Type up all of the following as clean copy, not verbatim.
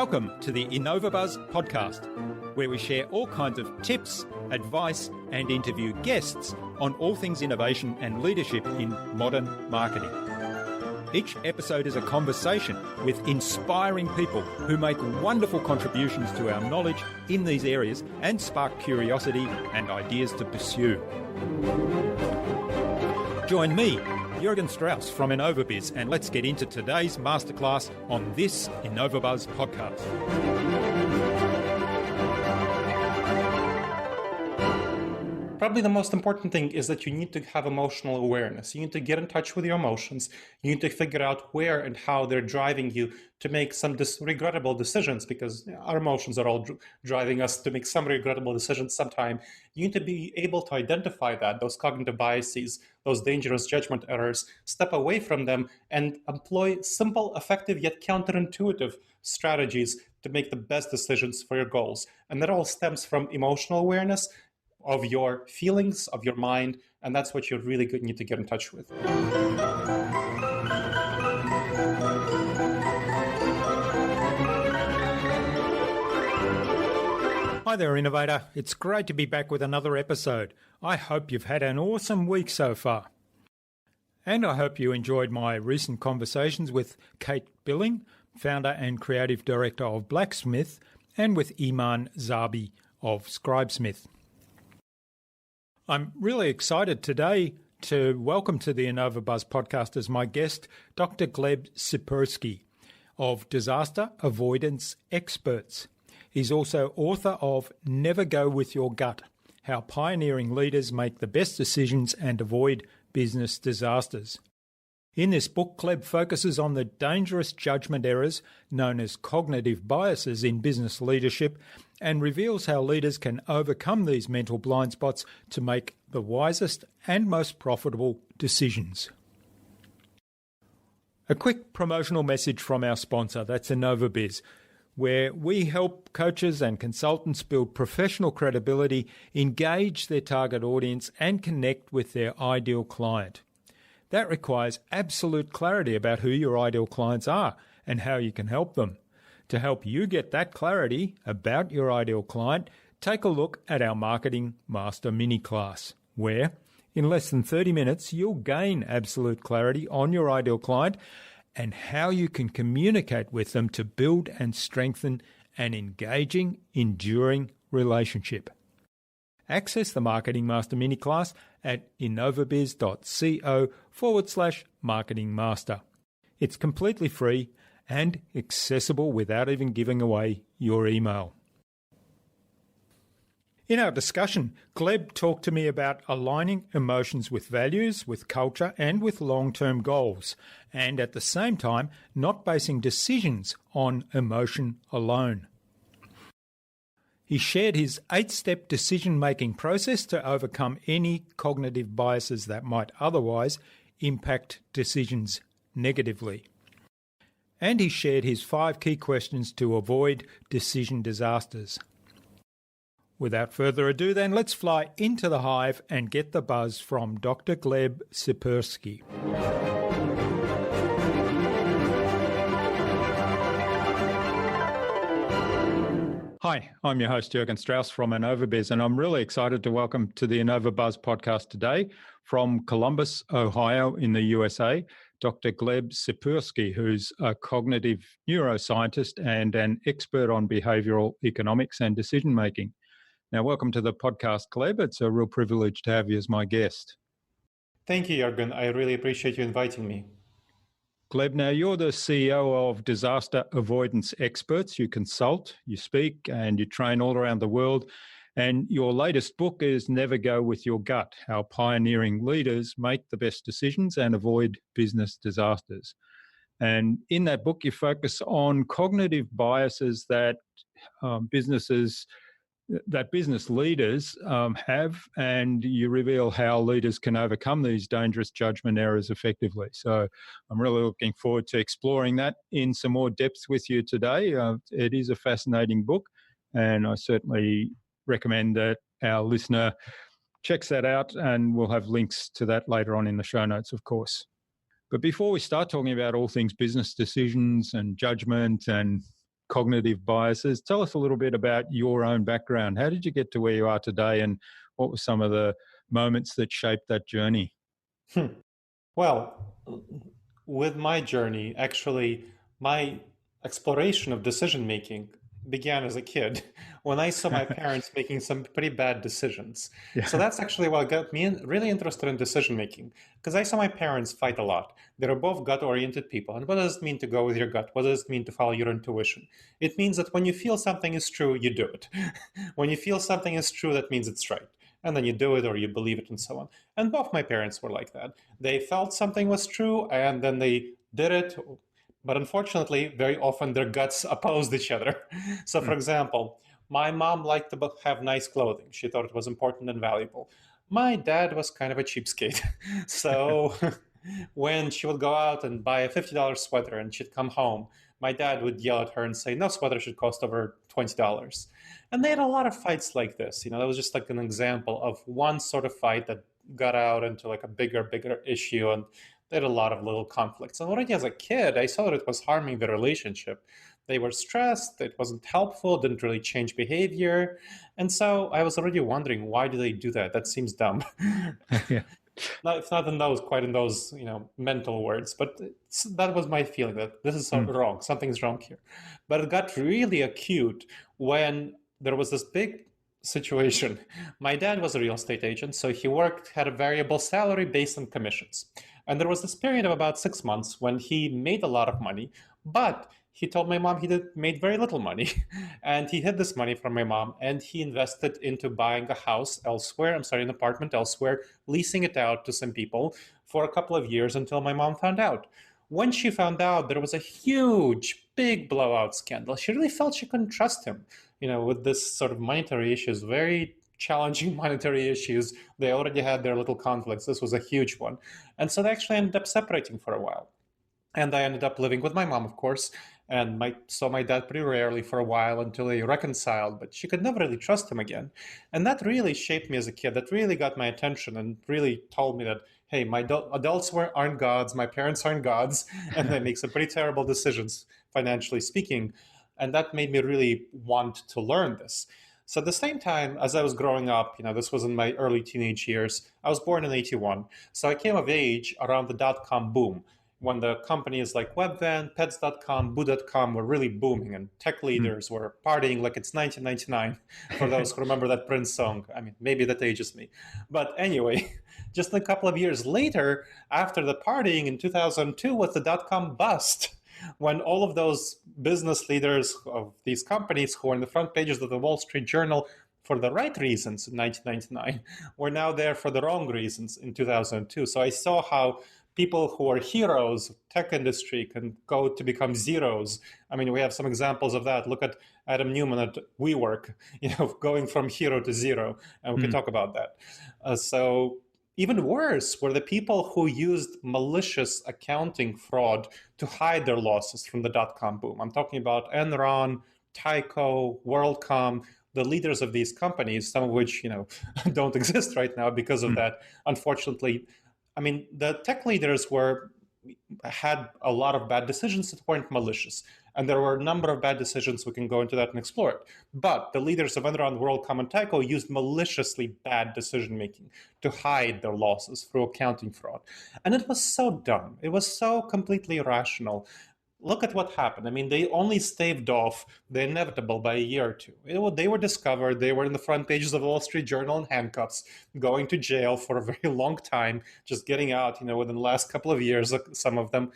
Welcome to the InnovaBuzz podcast, where we share all kinds of tips, advice, and interview guests on all things innovation and leadership in modern marketing. Each episode is a conversation with inspiring people who make wonderful contributions to our knowledge in these areas and spark curiosity and ideas to pursue. Join me, Jürgen Strauss from InnovaBuzz, and let's get into today's masterclass on this InnovaBuzz podcast. Probably the most important thing is that you need to have emotional awareness. You need to get in touch with your emotions. You need to figure out where and how they're driving you to make some regrettable decisions, because our emotions are all driving us to make some regrettable decisions sometime. You need to be able to identify that, those cognitive biases, those dangerous judgment errors, step away from them and employ simple, effective, yet counterintuitive strategies to make the best decisions for your goals. And that all stems from emotional awareness of your feelings, of your mind, and that's what you really need to get in touch with. Hi there, Innovator. It's great to be back with another episode. I hope you've had an awesome week so far. And I hope you enjoyed my recent conversations with Kate Billing, founder and creative director of Blacksmith, and with Iman Zabi of Scribesmith. I'm really excited today to welcome to the InnovaBuzz podcast as my guest, Dr. Gleb Tsipurski of Disaster Avoidance Experts. He's also author of Never Go With Your Gut, How Pioneering Leaders Make the Best Decisions and Avoid Business Disasters. In this book, Gleb focuses on the dangerous judgment errors known as cognitive biases in business leadership and reveals how leaders can overcome these mental blind spots to make the wisest and most profitable decisions. A quick promotional message from our sponsor, that's InnovaBuzz, where we help coaches and consultants build professional credibility, engage their target audience, and connect with their ideal client. That requires absolute clarity about who your ideal clients are and how you can help them. To help you get that clarity about your ideal client, take a look at our Marketing Master mini class, where in less than 30 minutes you'll gain absolute clarity on your ideal client and how you can communicate with them to build and strengthen an engaging, enduring relationship. Access the Marketing Master mini class at innovabiz.co/Marketing Master. It's completely free and accessible without even giving away your email. In our discussion, Gleb talked to me about aligning emotions with values, with culture, and with long-term goals, and at the same time, not basing decisions on emotion alone. He shared his 8-step decision-making process to overcome any cognitive biases that might otherwise impact decisions negatively. And he shared his 5 key questions to avoid decision disasters. Without further ado then, let's fly into the hive and get the buzz from Dr. Gleb Tsipurski. Hi, I'm your host, Jürgen Strauss from InnovaBuzz, and I'm really excited to welcome to the InnovaBuzz podcast today from Columbus, Ohio in the USA, Dr. Gleb Tsipurski, who's a cognitive neuroscientist and an expert on behavioral economics and decision-making. Now, welcome to the podcast, Gleb. It's a real privilege to have you as my guest. Thank you, Jürgen. I really appreciate you inviting me. Gleb, now you're the CEO of Disaster Avoidance Experts. You consult, you speak, and you train all around the world. And your latest book is Never Go With Your Gut, How Pioneering Leaders Make the Best Decisions and Avoid Business Disasters. And in that book, you focus on cognitive biases that business leaders have, and you reveal how leaders can overcome these dangerous judgment errors effectively. So I'm really looking forward to exploring that in some more depth with you today. It is a fascinating book, and I certainly recommend that our listener checks that out, and we'll have links to that later on in the show notes, of course. But before we start talking about all things business decisions and judgment and cognitive biases. Tell us a little bit about your own background. How did you get to where you are today, and what were some of the moments that shaped that journey? Well, with my journey, actually, my exploration of decision making began as a kid when I saw my parents making some pretty bad decisions. So Yeah. that's actually what got me really interested in decision making, because I saw my parents fight a lot. They were both gut oriented people. And what does it mean to go with your gut? What does it mean to follow your intuition? It means that when you feel something is true, you do it. When you feel something is true, that means it's right. And then you do it or you believe it and so on. And both my parents were like that. They felt something was true and then they did it. But unfortunately, very often their guts opposed each other. So, for example, my mom liked to have nice clothing. She thought it was important and valuable. My dad was kind of a cheapskate. So, when she would go out and buy a $50 sweater and she'd come home, my dad would yell at her and say, no sweater should cost over $20. And they had a lot of fights like this. That was just like an example of one sort of fight that got out into like a bigger issue. And they had a lot of little conflicts. And already as a kid, I saw that it was harming the relationship. They were stressed, it wasn't helpful, didn't really change behavior. And so I was already wondering, why do they do that? That seems dumb. Yeah. It's not in those, quite in those, mental words, but that was my feeling that this is wrong. Something's wrong here. But it got really acute when there was this big situation. My dad was a real estate agent, so he had a variable salary based on commissions. And there was this period of about 6 months when he made a lot of money, but he told my mom he made very little money. And he hid this money from my mom and he invested into buying a house elsewhere. An apartment elsewhere, leasing it out to some people for a couple of years until my mom found out. When she found out, there was a huge, big blowout scandal. She really felt she couldn't trust him, with this sort of monetary issues, very challenging monetary issues. They already had their little conflicts. This was a huge one. And so they actually ended up separating for a while. And I ended up living with my mom, of course, and saw my dad pretty rarely for a while until they reconciled, but she could never really trust him again. And that really shaped me as a kid. That really got my attention and really told me that, hey, my adults aren't gods, my parents aren't gods, and they make some pretty terrible decisions, financially speaking. And that made me really want to learn this. So at the same time, as I was growing up, this was in my early teenage years. I was born in 81. So I came of age around the dot-com boom, when the companies like Webvan, Pets.com, Boo.com were really booming and tech leaders were partying like it's 1999, for those who remember that Prince song. I mean, maybe that ages me. But anyway, just a couple of years later, after the partying in 2002 was the dot-com bust, when all of those business leaders of these companies who were in the front pages of the Wall Street Journal for the right reasons in 1999 were now there for the wrong reasons in 2002. So I saw how people who are heroes of tech industry can go to become zeros. I mean, we have some examples of that. Look at Adam Newman at WeWork, going from hero to zero, and we can talk about that. So even worse were the people who used malicious accounting fraud to hide their losses from the dot-com boom. I'm talking about Enron, Tyco, WorldCom, the leaders of these companies, some of which don't exist right now because of that. Unfortunately, I mean, the tech leaders had a lot of bad decisions that weren't malicious. And there were a number of bad decisions. We can go into that and explore it. But the leaders of Enron, WorldCom, and Tyco used maliciously bad decision-making to hide their losses through accounting fraud. And it was so dumb. It was so completely irrational. Look at what happened. I mean, they only staved off the inevitable by a year or two. They were discovered. They were in the front pages of the Wall Street Journal in handcuffs, going to jail for a very long time, just getting out, within the last couple of years, some of them.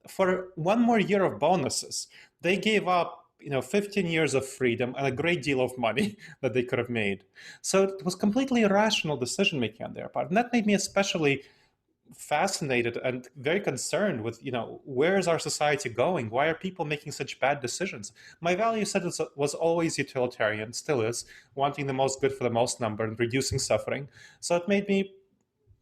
For one more year of bonuses, they gave up 15 years of freedom and a great deal of money that they could have made. So it was completely irrational decision-making on their part. And that made me especially fascinated and very concerned with, where is our society going? Why are people making such bad decisions? My value set was always utilitarian, still is, wanting the most good for the most number and reducing suffering. So it made me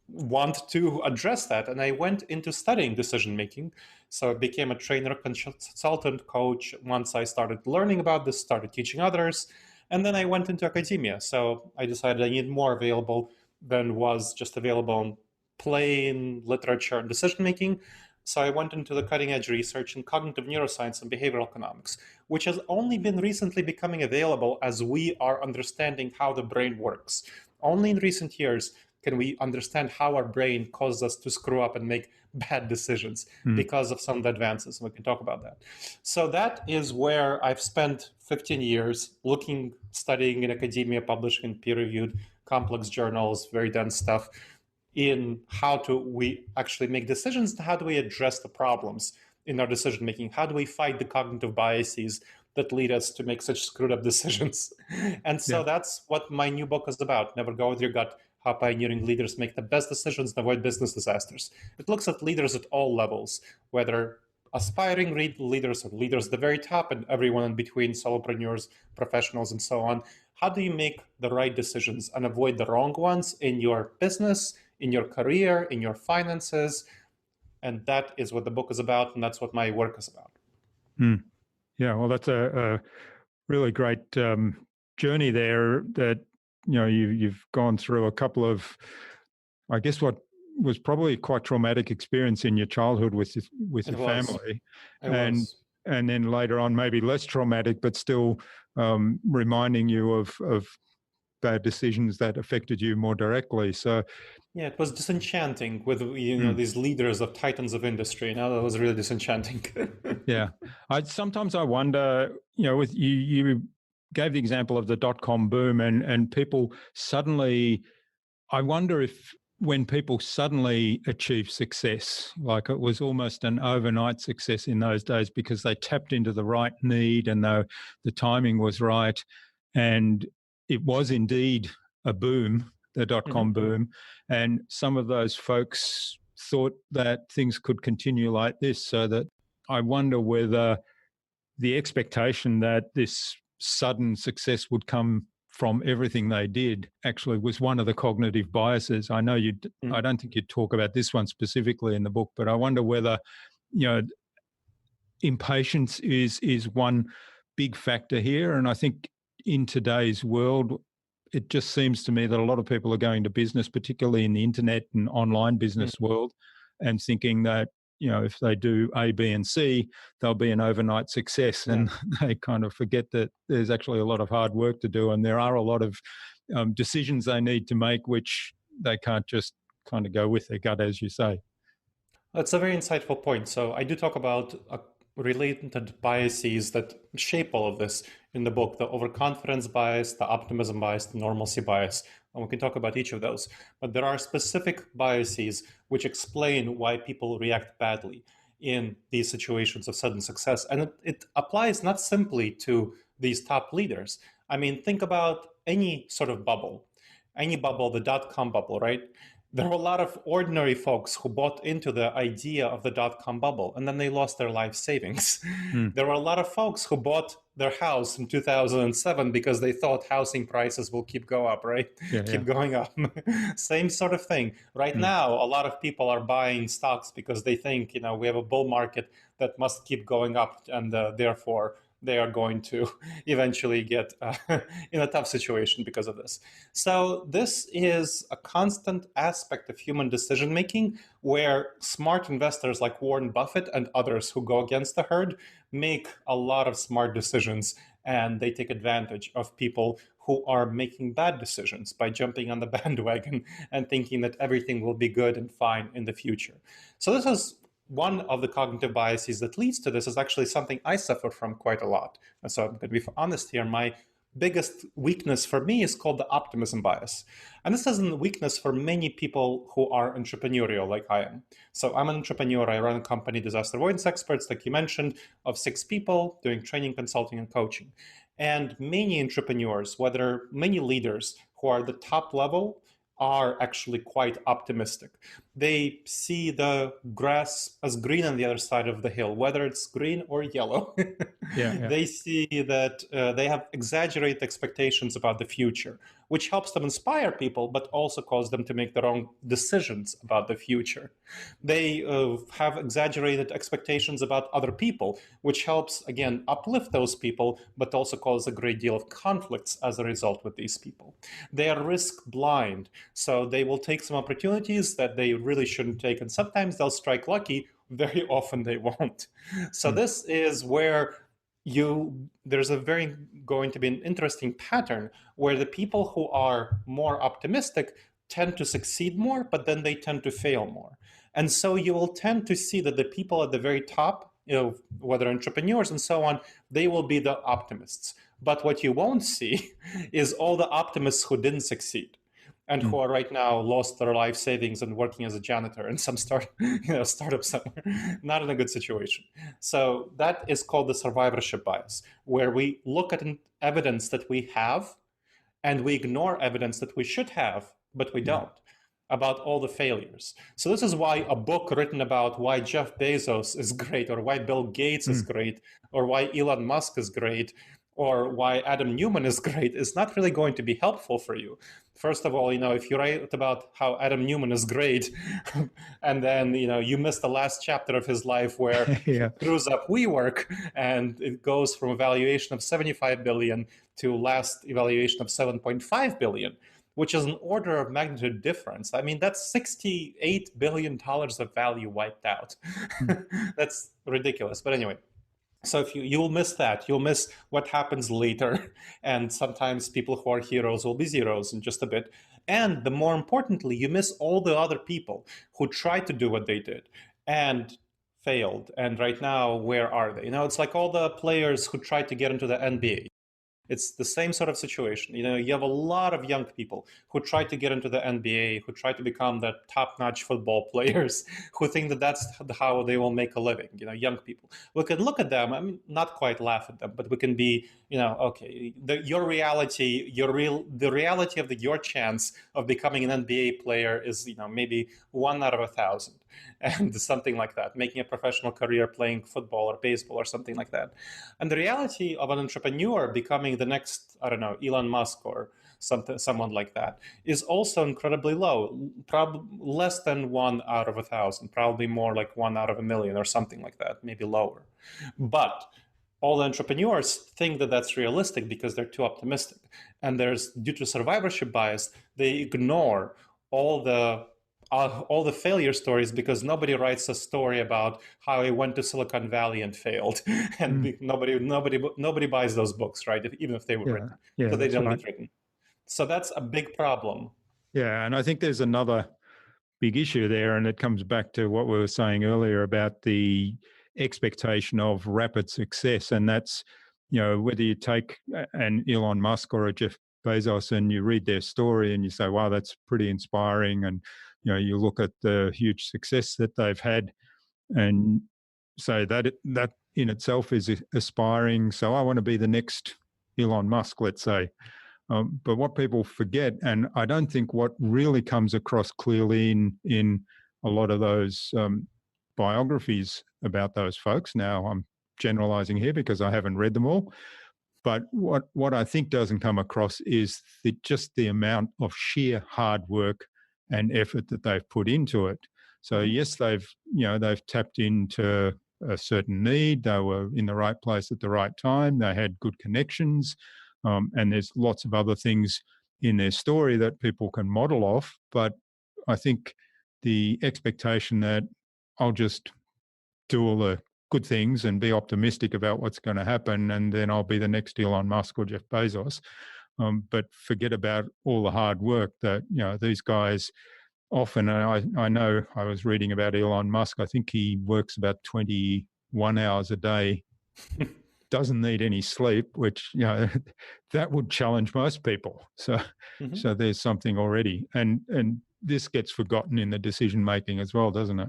want to address that. And I went into studying decision making. So I became a trainer, consultant, coach. Once I started learning about this, started teaching others. And then I went into academia. So I decided I need more available than was just available in plain literature and decision making. So I went into the cutting edge research in cognitive neuroscience and behavioral economics, which has only been recently becoming available as we are understanding how the brain works. Only in recent years can we understand how our brain causes us to screw up and make bad decisions because of some of the advances. We can talk about that. So that is where I've spent 15 years looking, studying in academia, publishing in peer-reviewed complex journals, very dense stuff, in how do we actually make decisions and how do we address the problems in our decision making? How do we fight the cognitive biases that lead us to make such screwed up decisions? And so that's what my new book is about. Never go with your gut, how pioneering leaders make the best decisions and avoid business disasters. It looks at leaders at all levels, whether aspiring leaders or leaders at the very top and everyone in between, solopreneurs, professionals, and so on. How do you make the right decisions and avoid the wrong ones in your business, in your career, in your finances? And that is what the book is about, and that's what my work is about. Yeah, well, that's a really great journey there that, you've gone through a couple of, I guess, what was probably quite traumatic experience in your childhood with your family. And then later on, maybe less traumatic, but still reminding you of bad decisions that affected you more directly. So yeah, it was disenchanting with these leaders of titans of industry. That was really disenchanting. Yeah, sometimes I wonder, with you gave the example of the .com boom and people suddenly, I wonder if when people suddenly achieve success, like it was almost an overnight success in those days because they tapped into the right need and the timing was right, and it was indeed a boom, the .com boom, and some of those folks thought that things could continue like this, so that I wonder whether the expectation that this sudden success would come from everything they did actually was one of the cognitive biases. I know I don't think you'd talk about this one specifically in the book, but I wonder whether, impatience is one big factor here. And I think in today's world, it just seems to me that a lot of people are going to business, particularly in the internet and online business world, and thinking that, if they do A, B, and C, they'll be an overnight success. And they kind of forget that there's actually a lot of hard work to do. And there are a lot of decisions they need to make, which they can't just kind of go with their gut, as you say. That's a very insightful point. So I do talk about related biases that shape all of this in the book: the overconfidence bias, the optimism bias, the normalcy bias. And we can talk about each of those. But there are specific biases which explain why people react badly in these situations of sudden success. And it applies not simply to these top leaders. I mean, think about any sort of bubble, the .com bubble, right? There were a lot of ordinary folks who bought into the idea of the .com bubble, and then they lost their life savings. There were a lot of folks who bought their house in 2007 because they thought housing prices will keep going up, right? Keep going up. Same sort of thing. Right now, a lot of people are buying stocks because they think, we have a bull market that must keep going up, and therefore they are going to eventually get in a tough situation because of this. So this is a constant aspect of human decision making where smart investors like Warren Buffett and others who go against the herd make a lot of smart decisions, and they take advantage of people who are making bad decisions by jumping on the bandwagon and thinking that everything will be good and fine in the future. So this is one of the cognitive biases that leads to this, is actually something I suffer from quite a lot. And so I'm going to be honest here. My biggest weakness for me is called the optimism bias. And this is a weakness for many people who are entrepreneurial like I am. So I'm an entrepreneur. I run a company, Disaster Avoidance Experts, like you mentioned, of 6 people doing training, consulting, and coaching. And many entrepreneurs, many leaders who are the top level, are actually quite optimistic. They see the grass as green on the other side of the hill, whether it's green or yellow. They see that they have exaggerated expectations about the future, which helps them inspire people, but also cause them to make the wrong decisions about the future. They have exaggerated expectations about other people, which helps, again, uplift those people, but also cause a great deal of conflicts as a result with these people. They are risk blind, so they will take some opportunities that they really shouldn't take. And sometimes they'll strike lucky, very often they won't. So this is where there's going to be an interesting pattern where the people who are more optimistic tend to succeed more, but then they tend to fail more. And so you will tend to see that the people at the very top, whether entrepreneurs and so on, they will be the optimists. But what you won't see is all the optimists who didn't succeed and who are right now lost their life savings and working as a janitor in some startup somewhere, not in a good situation. So that is called the survivorship bias, where we look at evidence that we have and we ignore evidence that we should have, but we don't, about all the failures. So this is why a book written about why Jeff Bezos is great, or why Bill Gates is great, or why Elon Musk is great, or why Adam Newman is great is not really going to be helpful for you. First of all, if you write about how Adam Newman is great, and then you miss the last chapter of his life where he screws up WeWork, and it goes from a valuation of 75 billion to last evaluation of 7.5 billion, which is an order of magnitude difference. I mean, that's $68 billion of value wiped out. That's ridiculous. But anyway. So if you'll miss that, you'll miss what happens later. And sometimes people who are heroes will be zeros in just a bit. And the more importantly, you miss all the other people who tried to do what they did and failed. And right now, where are they? It's like all the players who tried to get into the NBA. It's the same sort of situation. You have a lot of young people who try to get into the NBA, who try to become the top-notch football players, who think that that's how they will make a living. Young people. We can look at them. I mean, not quite laugh at them, but we can be, okay. Your reality, the reality of your chance of becoming an NBA player is, maybe 1 out of 1,000. And something like that, making a professional career playing football or baseball or something like that. And the reality of an entrepreneur becoming the next, I don't know, Elon Musk or someone like that is also incredibly low, probably less than 1 out of 1,000, probably more like 1 out of 1,000,000 or something like that, maybe lower. But all the entrepreneurs think that that's realistic because they're too optimistic. And due to survivorship bias, they ignore all the failure stories because nobody writes a story about how he went to Silicon Valley and failed, and nobody buys those books, right? Even if they were written, so they don't get written. So that's a big problem. Yeah, and I think there's another big issue there, and it comes back to what we were saying earlier about the expectation of rapid success, and that's whether you take an Elon Musk or a Jeff Bezos and you read their story and you say, wow, that's pretty inspiring, and you look at the huge success that they've had and say that in itself is aspiring. So I want to be the next Elon Musk, let's say. But what people forget, and I don't think what really comes across clearly in a lot of those biographies about those folks, now I'm generalizing here because I haven't read them all, but what I think doesn't come across is just the amount of sheer hard work and effort that they've put into it. So yes, they've tapped into a certain need. They were in the right place at the right time. They had good connections, and there's lots of other things in their story that people can model off. But I think the expectation that I'll just do all the good things and be optimistic about what's going to happen, and then I'll be the next Elon Musk or Jeff Bezos. But forget about all the hard work that these guys often. And I know I was reading about Elon Musk. I think he works about 21 hours a day, doesn't need any sleep, which that would challenge most people. So so there's something already, and this gets forgotten in the decision making as well, doesn't it?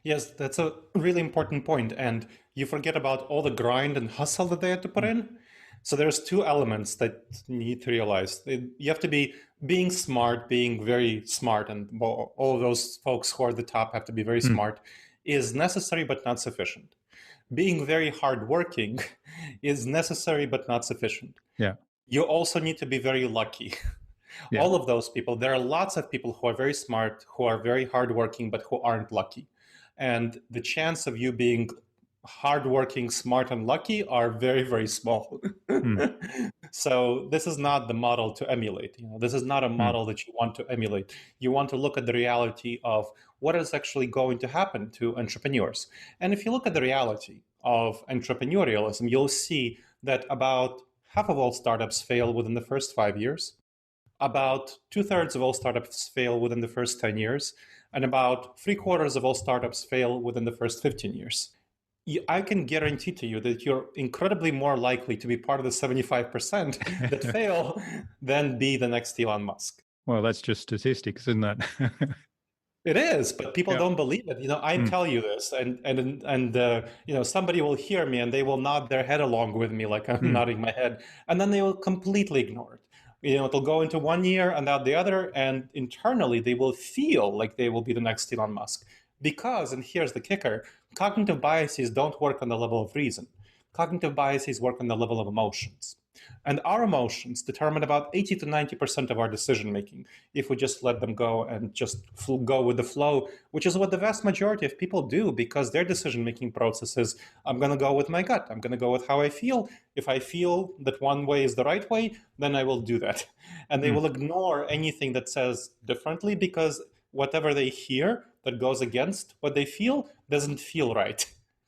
Yes, that's a really important point, and you forget about all the grind and hustle that they had to put in. So there's two elements that you need to realize. You have to be being smart, being very smart, and all of those folks who are at the top have to be very smart, is necessary but not sufficient. Being very hardworking is necessary but not sufficient. Yeah. You also need to be very lucky. Yeah. All of those people, there are lots of people who are very smart, who are very hardworking, but who aren't lucky. And the chance of you being hardworking, smart, and lucky are very, very small. So this is not the model to emulate. This is not a model that you want to emulate. You want to look at the reality of what is actually going to happen to entrepreneurs. And if you look at the reality of entrepreneurialism, you'll see that about half of all startups fail within the first 5 years. About 2/3 of all startups fail within the first 10 years, and about 3/4 of all startups fail within the first 15 years. I can guarantee to you that you're incredibly more likely to be part of the 75% that fail than be the next Elon Musk. Well, that's just statistics, isn't it? It is, but people don't believe it. I tell you this, and somebody will hear me and they will nod their head along with me, like I'm nodding my head, and then they will completely ignore it. It'll go into one ear and out the other, and internally they will feel like they will be the next Elon Musk. Because, and here's the kicker, cognitive biases don't work on the level of reason. Cognitive biases work on the level of emotions. And our emotions determine about 80 to 90% of our decision making if we just let them go and just go with the flow, which is what the vast majority of people do, because their decision making process is, I'm going to go with my gut. I'm going to go with how I feel. If I feel that one way is the right way, then I will do that. And they will ignore anything that says differently, because whatever they hear that goes against what they feel doesn't feel right.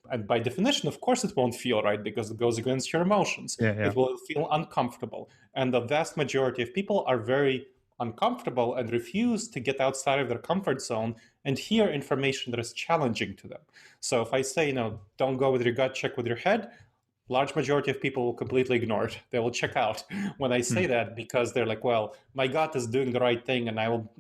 And by definition, of course, it won't feel right because it goes against your emotions. It will feel uncomfortable. And the vast majority of people are very uncomfortable and refuse to get outside of their comfort zone and hear information that is challenging to them. So if I say, don't go with your gut, check with your head, large majority of people will completely ignore it. They will check out when I say that, because they're like, well, my gut is doing the right thing, and I will,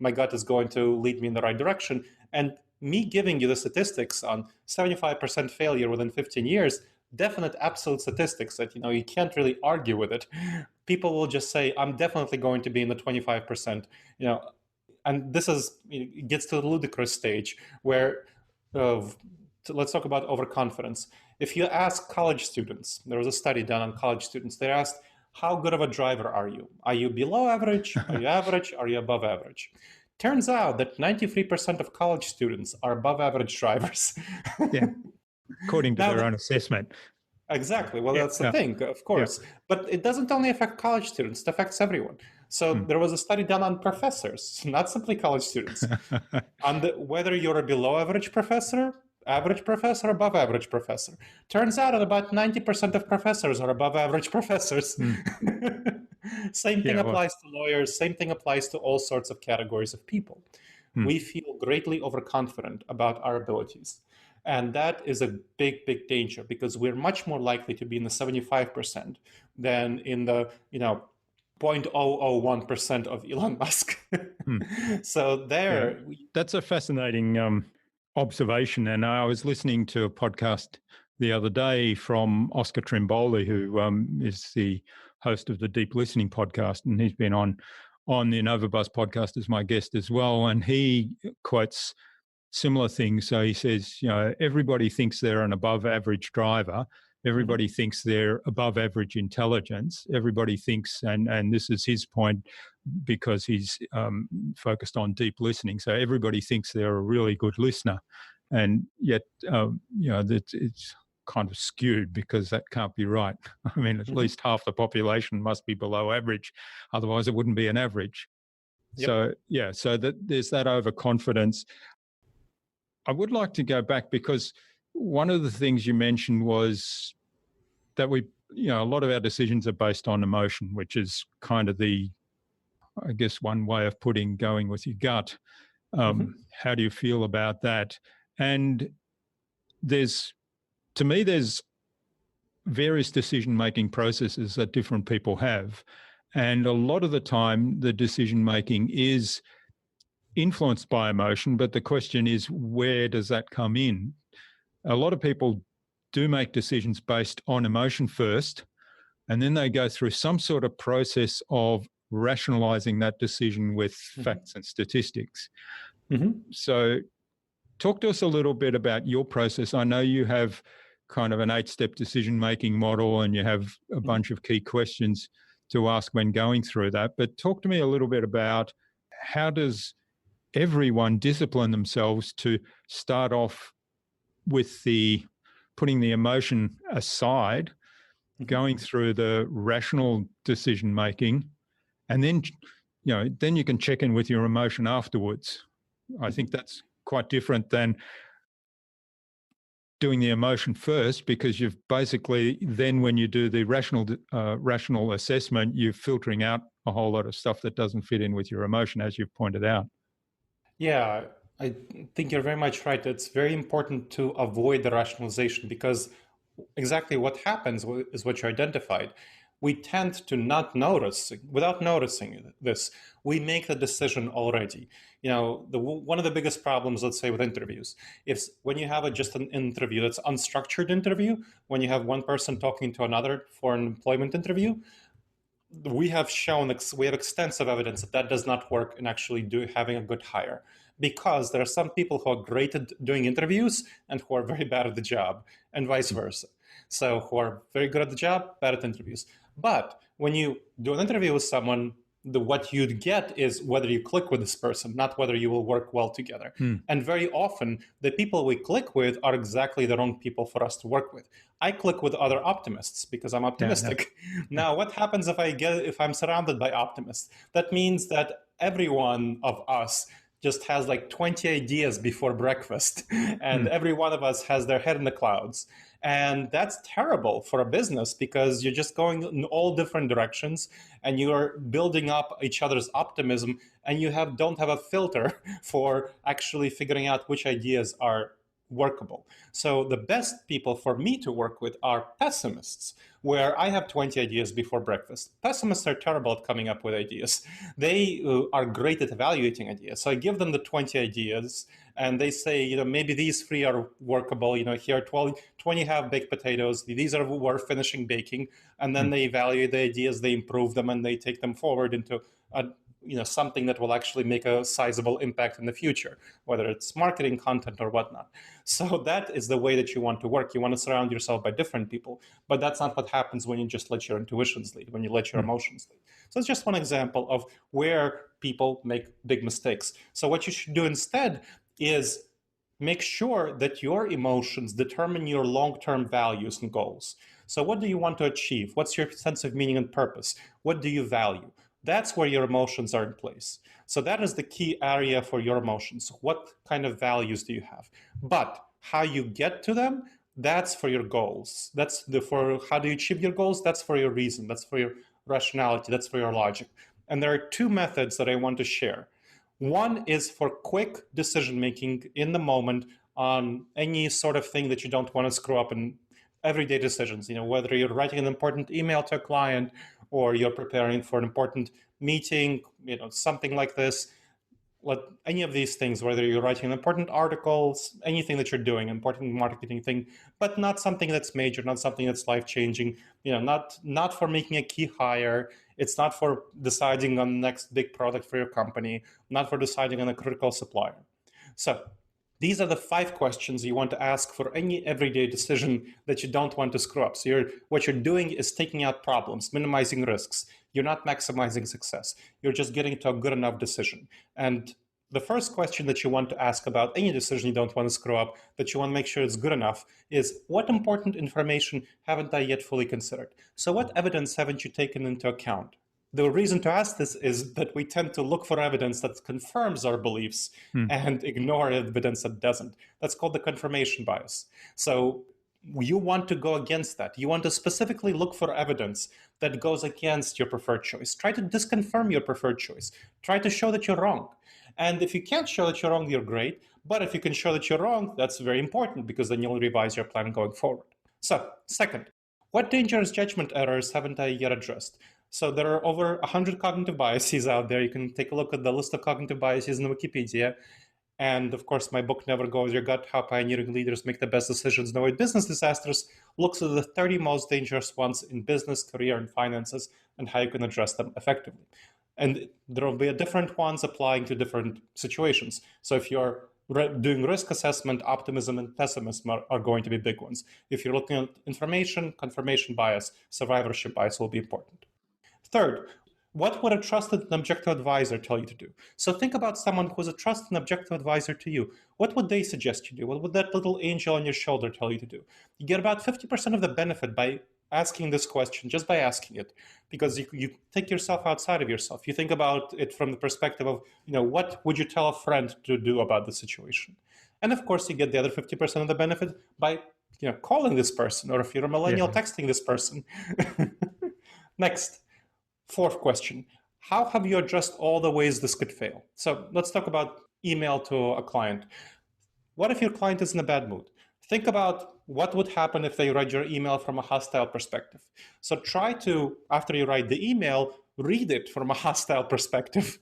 my gut is going to lead me in the right direction. And me giving you the statistics on 75% failure within 15 years, definite absolute statistics that, you can't really argue with it. People will just say, I'm definitely going to be in the 25%, and this it gets to the ludicrous stage where, let's talk about overconfidence. If you ask college students, there was a study done on college students, they asked, how good of a driver are you? Are you below average? Are you average? Are you above average? Turns out that 93% of college students are above average drivers. Yeah, according to their own assessment. Exactly. Well, that's the thing, of course. Yeah. But it doesn't only affect college students, it affects everyone. So there was a study done on professors, not simply college students, on whether you're a below average professor, above average professor. Turns out that about 90% of professors are above average professors. Same thing applies to lawyers. Same thing applies to all sorts of categories of people. We feel greatly overconfident about our abilities. And that is a big, big danger, because we're much more likely to be in the 75% than in the, 0.001% of Elon Musk. So that's a fascinating observation. And I was listening to a podcast the other day from Oscar Trimboli, who is the host of the Deep Listening podcast, and he's been on the InnovaBuzz podcast as my guest as well. And he quotes similar things. So he says, everybody thinks they're an above average driver. Everybody thinks they're above average intelligence. Everybody thinks, and this is his point because he's focused on deep listening. So everybody thinks they're a really good listener. And yet, it's kind of skewed, because that can't be right. I mean, at least half the population must be below average. Otherwise, it wouldn't be an average. Yep. So that there's that overconfidence. I would like to go back, because one of the things you mentioned was that a lot of our decisions are based on emotion, which is kind of I guess, one way of putting going with your gut. How do you feel about that? And there's various decision-making processes that different people have. And a lot of the time, the decision-making is influenced by emotion, but the question is, where does that come in? A lot of people do make decisions based on emotion first, and then they go through some sort of process of rationalizing that decision with facts and statistics. So talk to us a little bit about your process. I know you have kind of an 8-step decision-making model, and you have a bunch of key questions to ask when going through that. But talk to me a little bit about, how does everyone discipline themselves to start off with the putting the emotion aside, going through the rational decision making, and then, then you can check in with your emotion afterwards. I think that's quite different than doing the emotion first, because you've basically then, when you do the rational assessment, you're filtering out a whole lot of stuff that doesn't fit in with your emotion, as you've pointed out. Yeah, I think you're very much right. It's very important to avoid the rationalization, because exactly what happens is what you identified. We tend to not notice, without noticing this, we make the decision already. One of the biggest problems, let's say, with interviews, is when you have just an interview that's unstructured interview, when you have one person talking to another for an employment interview, we have extensive evidence that does not work in actually having a good hire, because there are some people who are great at doing interviews and who are very bad at the job, and vice versa. So who are very good at the job, bad at interviews. But when you do an interview with someone, what you'd get is whether you click with this person, not whether you will work well together. And very often, the people we click with are exactly the wrong people for us to work with. I click with other optimists because I'm optimistic. Yeah. Now, what happens if I'm surrounded by optimists? That means that every one of us just has like 20 ideas before breakfast, and every one of us has their head in the clouds. And that's terrible for a business, because you're just going in all different directions and you're building up each other's optimism, and you don't have a filter for actually figuring out which ideas are workable. So the best people for me to work with are pessimists, where I have 20 ideas before breakfast. Pessimists are terrible at coming up with ideas. They are great at evaluating ideas. So I give them the 20 ideas, and they say, maybe these 3 are workable. Here are 20 have baked potatoes. These are who are finishing baking. And then they evaluate the ideas, they improve them, and they take them forward into something that will actually make a sizable impact in the future, whether it's marketing, content, or whatnot. So that is the way that you want to work. You want to surround yourself by different people, but that's not what happens when you just let your intuitions lead, when you let your emotions lead. So it's just one example of where people make big mistakes. So what you should do instead is make sure that your emotions determine your long-term values and goals. So what do you want to achieve? What's your sense of meaning and purpose? What do you value? That's where your emotions are in place. So that is the key area for your emotions. What kind of values do you have? But how you get to them, that's for your goals. For how do you achieve your goals? That's for your reason. That's for your rationality. That's for your logic. And there are 2 methods that I want to share. One is for quick decision-making in the moment on any sort of thing that you don't want to screw up in everyday decisions, whether you're writing an important email to a client or you're preparing for an important meeting, something like this. Any of these things, whether you're writing important articles, anything that you're doing, important marketing thing, but not something that's major, not something that's life-changing, not for making a key hire. It's not for deciding on the next big product for your company, not for deciding on a critical supplier. So these are the 5 questions you want to ask for any everyday decision that you don't want to screw up. So what you're doing is taking out problems, minimizing risks. You're not maximizing success. You're just getting to a good enough decision. And the first question that you want to ask about any decision you don't want to screw up, that you want to make sure it's good enough, is what important information haven't I yet fully considered? So what evidence haven't you taken into account? The reason to ask this is that we tend to look for evidence that confirms our beliefs and ignore evidence that doesn't. That's called the confirmation bias. So you want to go against that. You want to specifically look for evidence that goes against your preferred choice. Try to disconfirm your preferred choice. Try to show that you're wrong. And if you can't show that you're wrong, you're great. But if you can show that you're wrong, that's very important, because then you'll revise your plan going forward. So, second, what dangerous judgment errors haven't I yet addressed? So there are over 100 cognitive biases out there. You can take a look at the list of cognitive biases in Wikipedia. And of course, my book, Never Go With Your Gut, How Pioneering Leaders Make the Best Decisions and Avoid Business Disasters, looks at the 30 most dangerous ones in business, career, and finances, and how you can address them effectively. And there will be different ones applying to different situations. So if you're doing risk assessment, optimism and pessimism are going to be big ones. If you're looking at information, confirmation bias, survivorship bias will be important. Third, what would a trusted and objective advisor tell you to do? So think about someone who's a trusted and objective advisor to you. What would they suggest you do? What would that little angel on your shoulder tell you to do? You get about 50% of the benefit by asking this question, just by asking it, because you take yourself outside of yourself. You think about it from the perspective of, what would you tell a friend to do about the situation? And of course, you get the other 50% of the benefit by calling this person, or if you're a millennial, texting this person. Next. Fourth question, how have you addressed all the ways this could fail? So let's talk about email to a client. What if your client is in a bad mood? Think about what would happen if they read your email from a hostile perspective. So try to, after you write the email, read it from a hostile perspective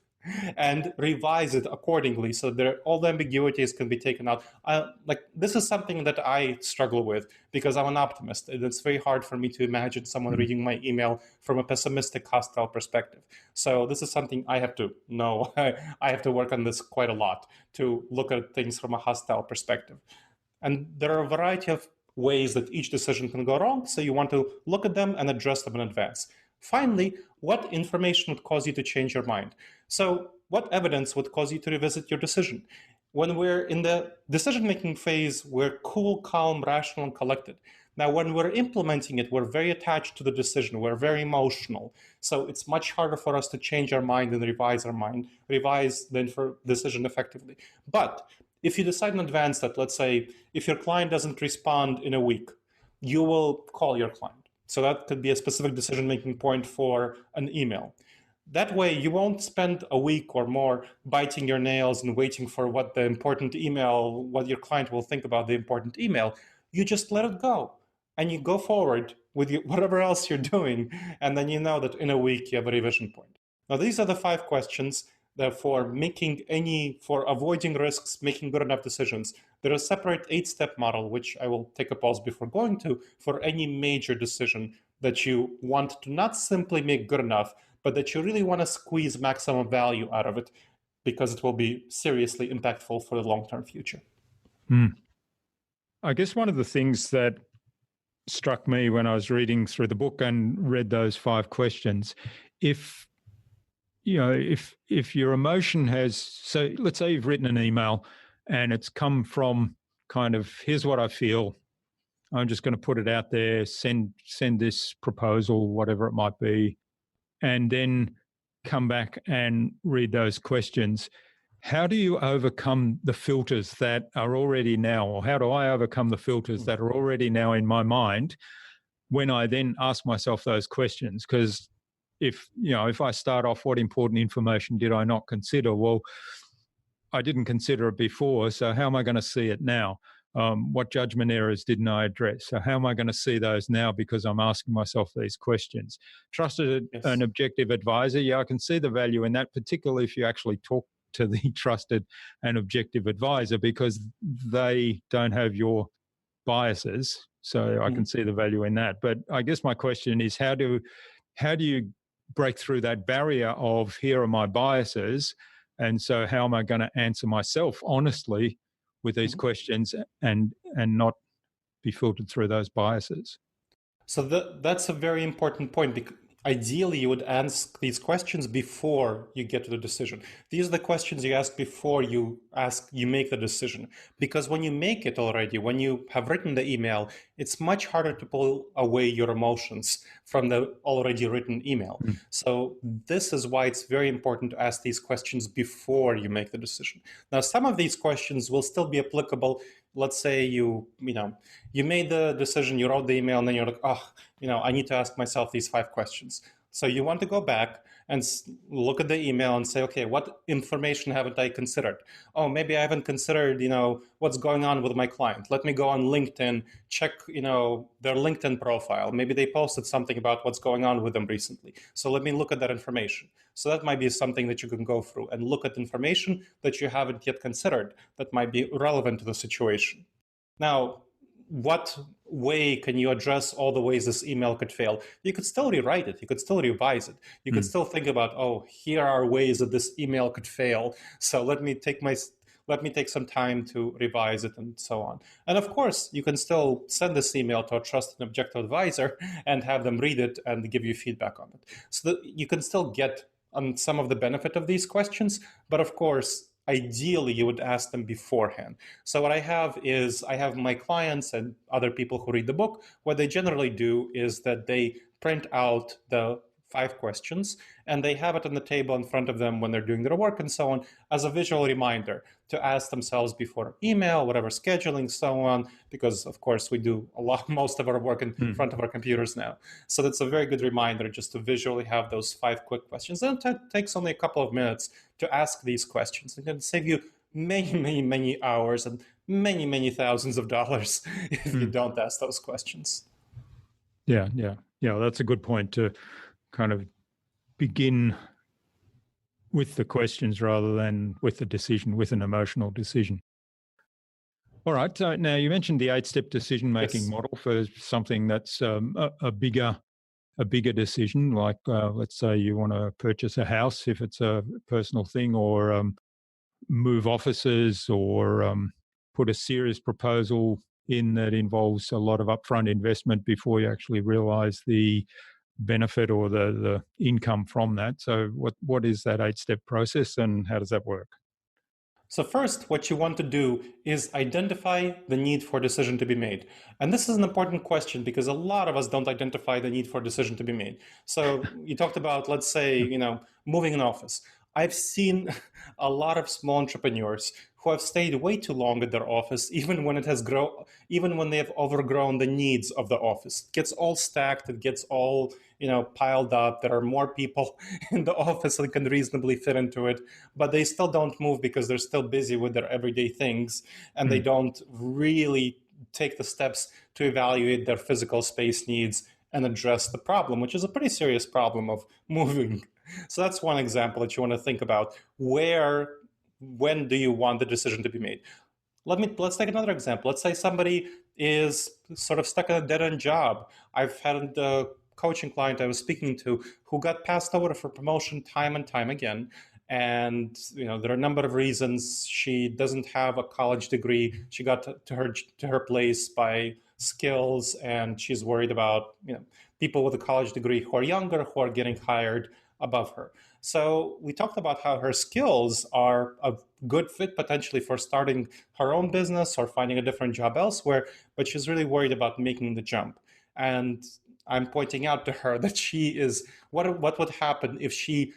and revise it accordingly so that all the ambiguities can be taken out. This is something that I struggle with because I'm an optimist, and it's very hard for me to imagine someone reading my email from a pessimistic, hostile perspective. So this is something I have to know. I have to work on this quite a lot to look at things from a hostile perspective. And there are a variety of ways that each decision can go wrong, so you want to look at them and address them in advance. Finally, what information would cause you to change your mind? So what evidence would cause you to revisit your decision? When we're in the decision-making phase, we're cool, calm, rational, and collected. Now, when we're implementing it, we're very attached to the decision. We're very emotional. So it's much harder for us to change our mind and revise the decision effectively. But if you decide in advance that, let's say, if your client doesn't respond in a week, you will call your client. So that could be a specific decision-making point for an email. That way, you won't spend a week or more biting your nails and waiting for what your client will think about the important email. You just let it go, and you go forward with whatever else you're doing, and then you know that in a week you have a revision point. Now, these are the 5 questions that for avoiding risks, making good enough decisions. There is a separate 8-step model, which I will take a pause before going to, for any major decision that you want to not simply make good enough, but that you really want to squeeze maximum value out of it because it will be seriously impactful for the long-term future. I guess one of the things that struck me when I was reading through the book and read those 5 questions, if your emotion so let's say you've written an email and it's come from kind of, here's what I feel, I'm just going to put it out there, send this proposal, whatever it might be, and then come back and read those questions. How do you overcome the filters that are already now, or how do I overcome the filters that are already now in my mind when I then ask myself those questions? Because if I start off, what important information did I not consider? Well, I didn't consider it before, so how am I going to see it now? What judgment errors didn't I address? So how am I going to see those now because I'm asking myself these questions? Trusted an objective advisor, I can see the value in that, particularly if you actually talk to the trusted and objective advisor, because they don't have your biases. So I can see the value in that. But I guess my question is, how do you break through that barrier of, here are my biases, and so how am I going to answer myself honestly with these questions and not be filtered through those biases? So that's a very important point. Because ideally, you would ask these questions before you get to the decision. These are the questions you ask before you make the decision. Because when you make it already, when you have written the email, it's much harder to pull away your emotions from the already written email. So this is why it's very important to ask these questions before you make the decision. Now, some of these questions will still be applicable. Let's say you made the decision, you wrote the email, and then you're like, I need to ask myself these 5 questions. So you want to go back and look at the email and say, okay, what information haven't I considered? Oh, maybe I haven't considered, what's going on with my client. Let me go on LinkedIn, check, their LinkedIn profile. Maybe they posted something about what's going on with them recently. So let me look at that information. So that might be something that you can go through and look at information that you haven't yet considered that might be relevant to the situation. Now, what way can you address all the ways this email could fail? You could still rewrite it. You could still revise it. You could still think about, here are ways that this email could fail. So let me take let me take some time to revise it and so on. And of course, you can still send this email to a trusted and objective advisor and have them read it and give you feedback on it. So that you can still get on some of the benefit of these questions, but of course, ideally you would ask them beforehand. So what I have is I have my clients and other people who read the book, what they generally do is that they print out the 5 questions and they have it on the table in front of them when they're doing their work and so on as a visual reminder to ask themselves before email, whatever scheduling, so on, because of course we do most of our work in front of our computers now. So that's a very good reminder just to visually have those 5 quick questions. And it takes only a couple of minutes to ask these questions. It can save you many hours and many thousands of dollars if you don't ask those questions. Yeah, that's a good point to kind of begin with the questions rather than with the decision, with an emotional decision. All right. So now you mentioned the 8-step decision-making model for something that's a bigger decision, like let's say you want to purchase a house if it's a personal thing, or move offices, or put a serious proposal in that involves a lot of upfront investment before you actually realize the benefit or the income from that. So what is that 8-step process and how does that work? So first, what you want to do is identify the need for a decision to be made. And this is an important question because a lot of us don't identify the need for a decision to be made. So you talked about, let's say, moving an office. I've seen a lot of small entrepreneurs who have stayed way too long at their office, even when they have overgrown the needs of the office. It gets all stacked, it gets all piled up. There are more people in the office that can reasonably fit into it, but they still don't move because they're still busy with their everyday things, and they don't really take the steps to evaluate their physical space needs and address the problem, which is a pretty serious problem of moving. So that's one example that you want to think about. When do you want the decision to be made? Let's take another example. Let's say somebody is sort of stuck in a dead-end job. I've had a coaching client I was speaking to who got passed over for promotion time and time again. And there are a number of reasons. She doesn't have a college degree. She got to her place by skills, and she's worried about people with a college degree who are younger, who are getting hired above her. So we talked about how her skills are a good fit potentially for starting her own business or finding a different job elsewhere, but she's really worried about making the jump. And I'm pointing out to her that what would happen if she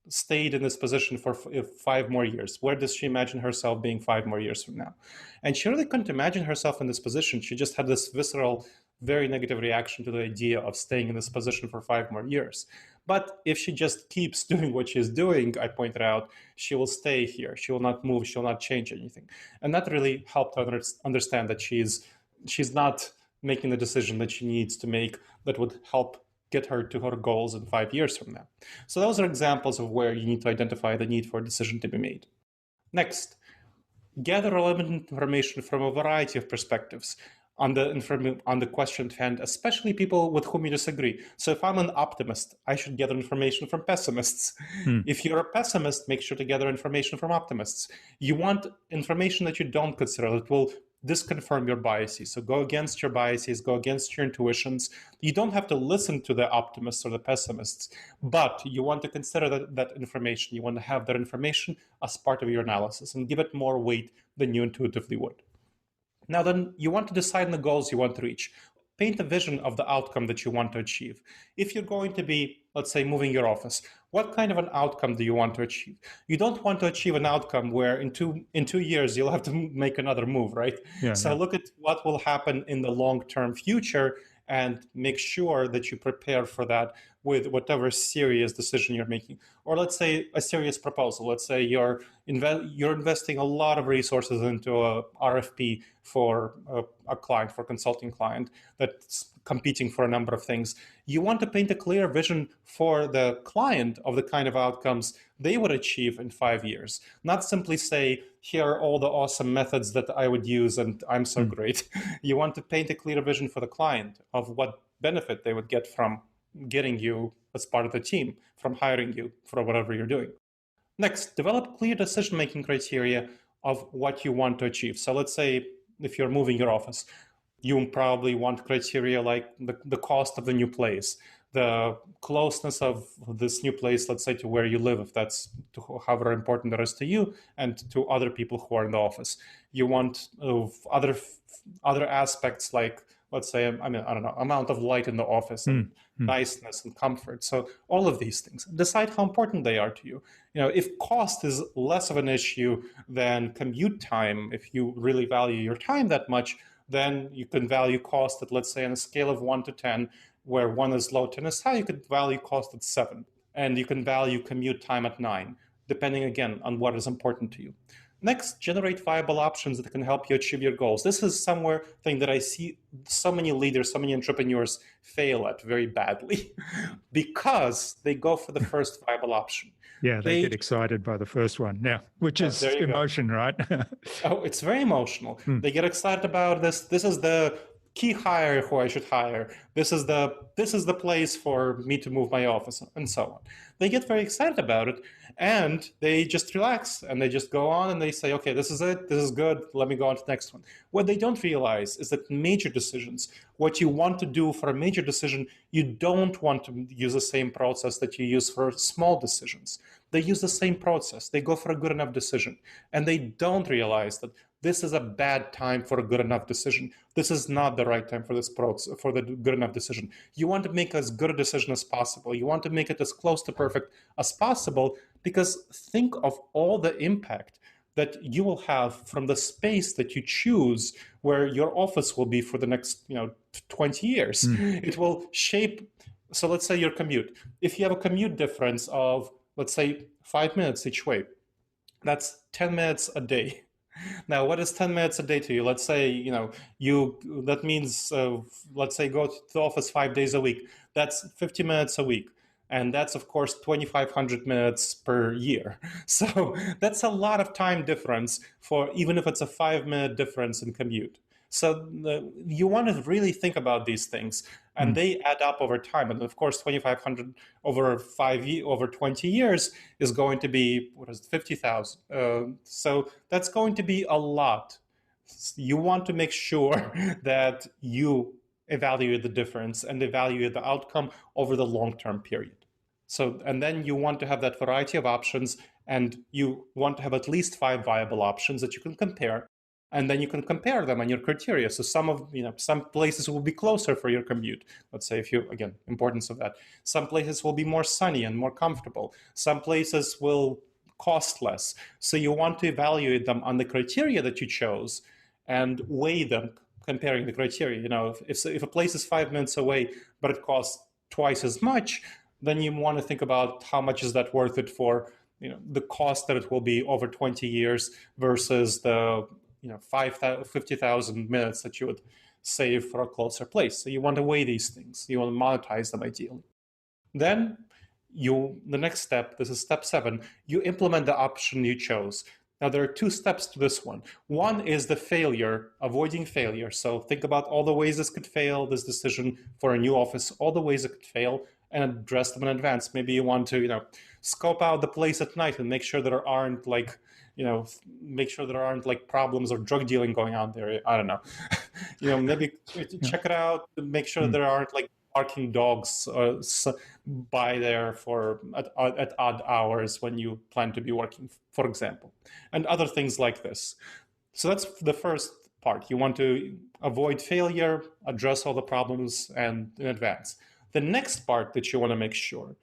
stayed in this position for 5 more years? Where does she imagine herself being 5 more years from now? And she really couldn't imagine herself in this position. She just had this visceral, very negative reaction to the idea of staying in this position for 5 more years. But if she just keeps doing what she's doing, I pointed out, she will stay here. She will not move. She will not change anything. And that really helped her understand that she's not making the decision that she needs to make that would help get her to her goals in 5 years from now. So those are examples of where you need to identify the need for a decision to be made. Next, gather relevant information from a variety of perspectives on the question at hand, especially people with whom you disagree. So if I'm an optimist, I should gather information from pessimists. If you're a pessimist, make sure to gather information from optimists. You want information that you don't consider that will disconfirm your biases. So go against your biases, go against your intuitions. You don't have to listen to the optimists or the pessimists, but you want to consider that information. You want to have that information as part of your analysis and give it more weight than you intuitively would. Now then, you want to decide on the goals you want to reach. Paint a vision of the outcome that you want to achieve. If you're going to be, let's say, moving your office, what kind of an outcome do you want to achieve? You don't want to achieve an outcome where in 2 years you'll have to make another move, right? Look at what will happen in the long-term future and make sure that you prepare for that with whatever serious decision you're making. Or let's say a serious proposal. Let's say you're investing a lot of resources into a RFP for a client, for a consulting client that's competing for a number of things. You want to paint a clear vision for the client of the kind of outcomes they would achieve in 5 years. Not simply say, here are all the awesome methods that I would use and I'm so great. You want to paint a clear vision for the client of what benefit they would get from getting you as part of the team, from hiring you for whatever you're doing. Next, develop clear decision-making criteria of what you want to achieve. So let's say if you're moving your office, you probably want criteria like the cost of the new place, the closeness of this new place, let's say, to where you live, if that's however important that is to you, and to other people who are in the office. You want other aspects like, let's say, I don't know, amount of light in the office and niceness and comfort. So all of these things, decide how important they are to you. If cost is less of an issue than commute time, if you really value your time that much, then you can value cost at, let's say, on a scale of 1 to 10, where 1 is low, 10 is high. You could value cost at 7, and you can value commute time at 9, depending, again, on what is important to you. Next, generate viable options that can help you achieve your goals. This is somewhere thing that I see so many leaders, so many entrepreneurs fail at very badly because they go for the first viable option. Yeah, they get excited by the first one. Yeah, which is emotion, right? Oh, it's very emotional. They get excited about this. This is the key hire who I should hire. This is the place for me to move my office, and so on. They get very excited about it, and they just relax, and they just go on, and they say, okay, this is it. This is good. Let me go on to the next one. What they don't realize is that major decisions, what you want to do for a major decision, you don't want to use the same process that you use for small decisions. They use the same process. They go for a good enough decision, and they don't realize that this is a bad time for a good enough decision. This is not the right time for this process, for the good enough decision. You want to make as good a decision as possible. You want to make it as close to perfect as possible, because think of all the impact that you will have from the space that you choose where your office will be for the next 20 years. It will shape. So let's say your commute. If you have a commute difference of, let's say, 5 minutes each way, that's 10 minutes a day. Now, what is 10 minutes a day to you? Let's say, that means, let's say, go to the office 5 days a week. That's 50 minutes a week. And that's, of course, 2,500 minutes per year. So that's a lot of time difference for, even if it's a 5-minute difference in commute. So you want to really think about these things, and they add up over time. And of course, 2,500 over 20 years is going to be, 50,000. So that's going to be a lot. You want to make sure that you evaluate the difference and evaluate the outcome over the long-term period. So, and then you want to have that variety of options, and you want to have at least 5 viable options that you can compare. And then you can compare them on your criteria. So some places will be closer for your commute. Let's say importance of that. Some places will be more sunny and more comfortable. Some places will cost less. So you want to evaluate them on the criteria that you chose and weigh them, comparing the criteria. If a place is 5 minutes away, but it costs twice as much, then you want to think about how much is that worth it for, the cost that it will be over 20 years versus the 50,000 minutes that you would save for a closer place. So you want to weigh these things. You want to monetize them ideally. Then the next step, this is step 7, you implement the option you chose. Now, there are 2 steps to this one. One is the failure, avoiding failure. So think about all the ways this could fail, this decision for a new office, all the ways it could fail, and address them in advance. Maybe you want to, scope out the place at night and make sure there aren't problems or drug dealing going on there. I don't know. Maybe check it out, make sure there aren't barking dogs by there at odd hours when you plan to be working, for example, and other things like this. So that's the first part. You want to avoid failure, address all the problems and in advance. The next part that you want to make sure,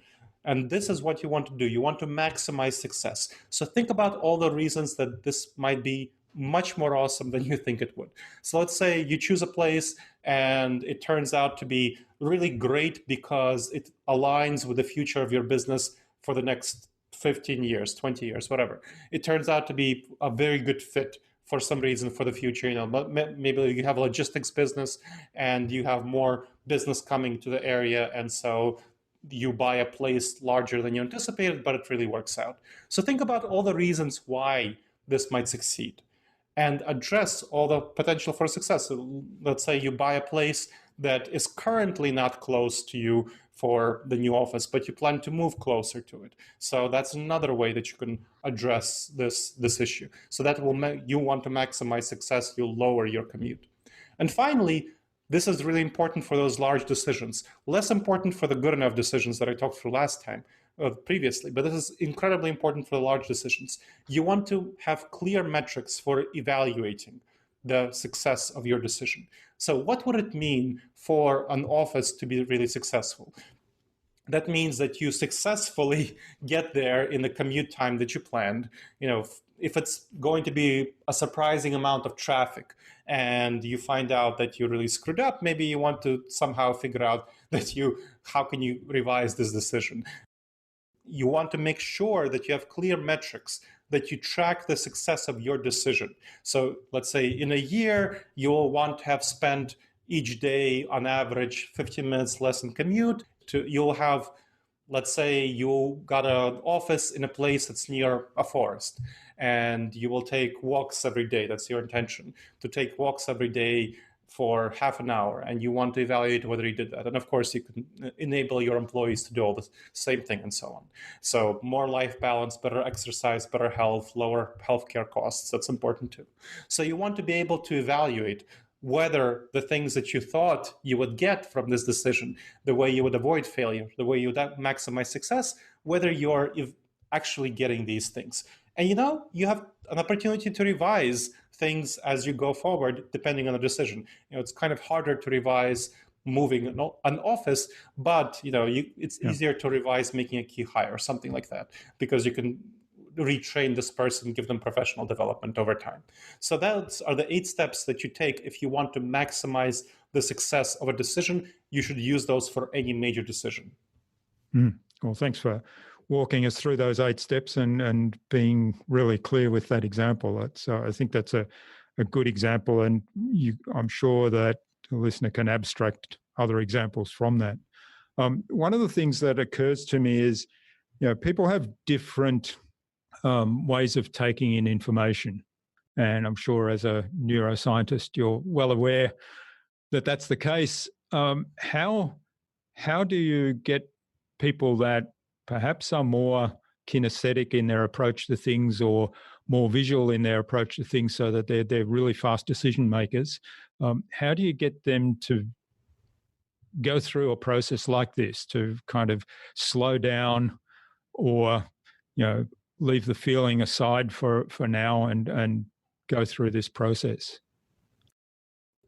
and this is what you want to do, you want to maximize success. So think about all the reasons that this might be much more awesome than you think it would. So let's say you choose a place and it turns out to be really great because it aligns with the future of your business for the next 15 years, 20 years, whatever. It turns out to be a very good fit for some reason for the future. Maybe you have a logistics business and you have more business coming to the area, and so you buy a place larger than you anticipated, but it really works out. So think about all the reasons why this might succeed and address all the potential for success. So let's say you buy a place that is currently not close to you for the new office, but you plan to move closer to it. So that's another way that you can address this issue. So that you want to maximize success, you'll lower your commute. And finally, this is really important for those large decisions, less important for the good enough decisions that I talked through last time, previously, but this is incredibly important for the large decisions. You want to have clear metrics for evaluating the success of your decision. So what would it mean for an office to be really successful? That means that you successfully get there in the commute time that you planned. If it's going to be a surprising amount of traffic and you find out that you really screwed up, maybe you want to somehow figure out how can you revise this decision? You want to make sure that you have clear metrics, that you track the success of your decision. So let's say in a year, you'll want to have spent each day on average 15 minutes less in commute. You'll have, let's say you got an office in a place that's near a forest, and you will take walks every day. That's your intention, to take walks every day for half an hour, and you want to evaluate whether you did that. And of course, you can enable your employees to do all the same thing and so on. So more life balance, better exercise, better health, lower healthcare costs. That's important too. So you want to be able to evaluate whether the things that you thought you would get from this decision, the way you would avoid failure, the way you would maximize success, whether you're actually getting these things. And you have an opportunity to revise things as you go forward, depending on the decision. It's kind of harder to revise moving an office, but it's easier to revise making a key hire or something like that, because you can retrain this person, give them professional development over time. So those are the 8 steps that you take if you want to maximize the success of a decision. You should use those for any major decision. Well, thanks for walking us through those 8 steps and being really clear with that example. I think that's a good example, and I'm sure that the listener can abstract other examples from that. One of the things that occurs to me is, people have different ways of taking in information. And I'm sure as a neuroscientist, you're well aware that that's the case. How do you get people that perhaps are more kinesthetic in their approach to things or more visual in their approach to things so that they're really fast decision makers? How do you get them to go through a process like this, to kind of slow down or, leave the feeling aside for now and go through this process?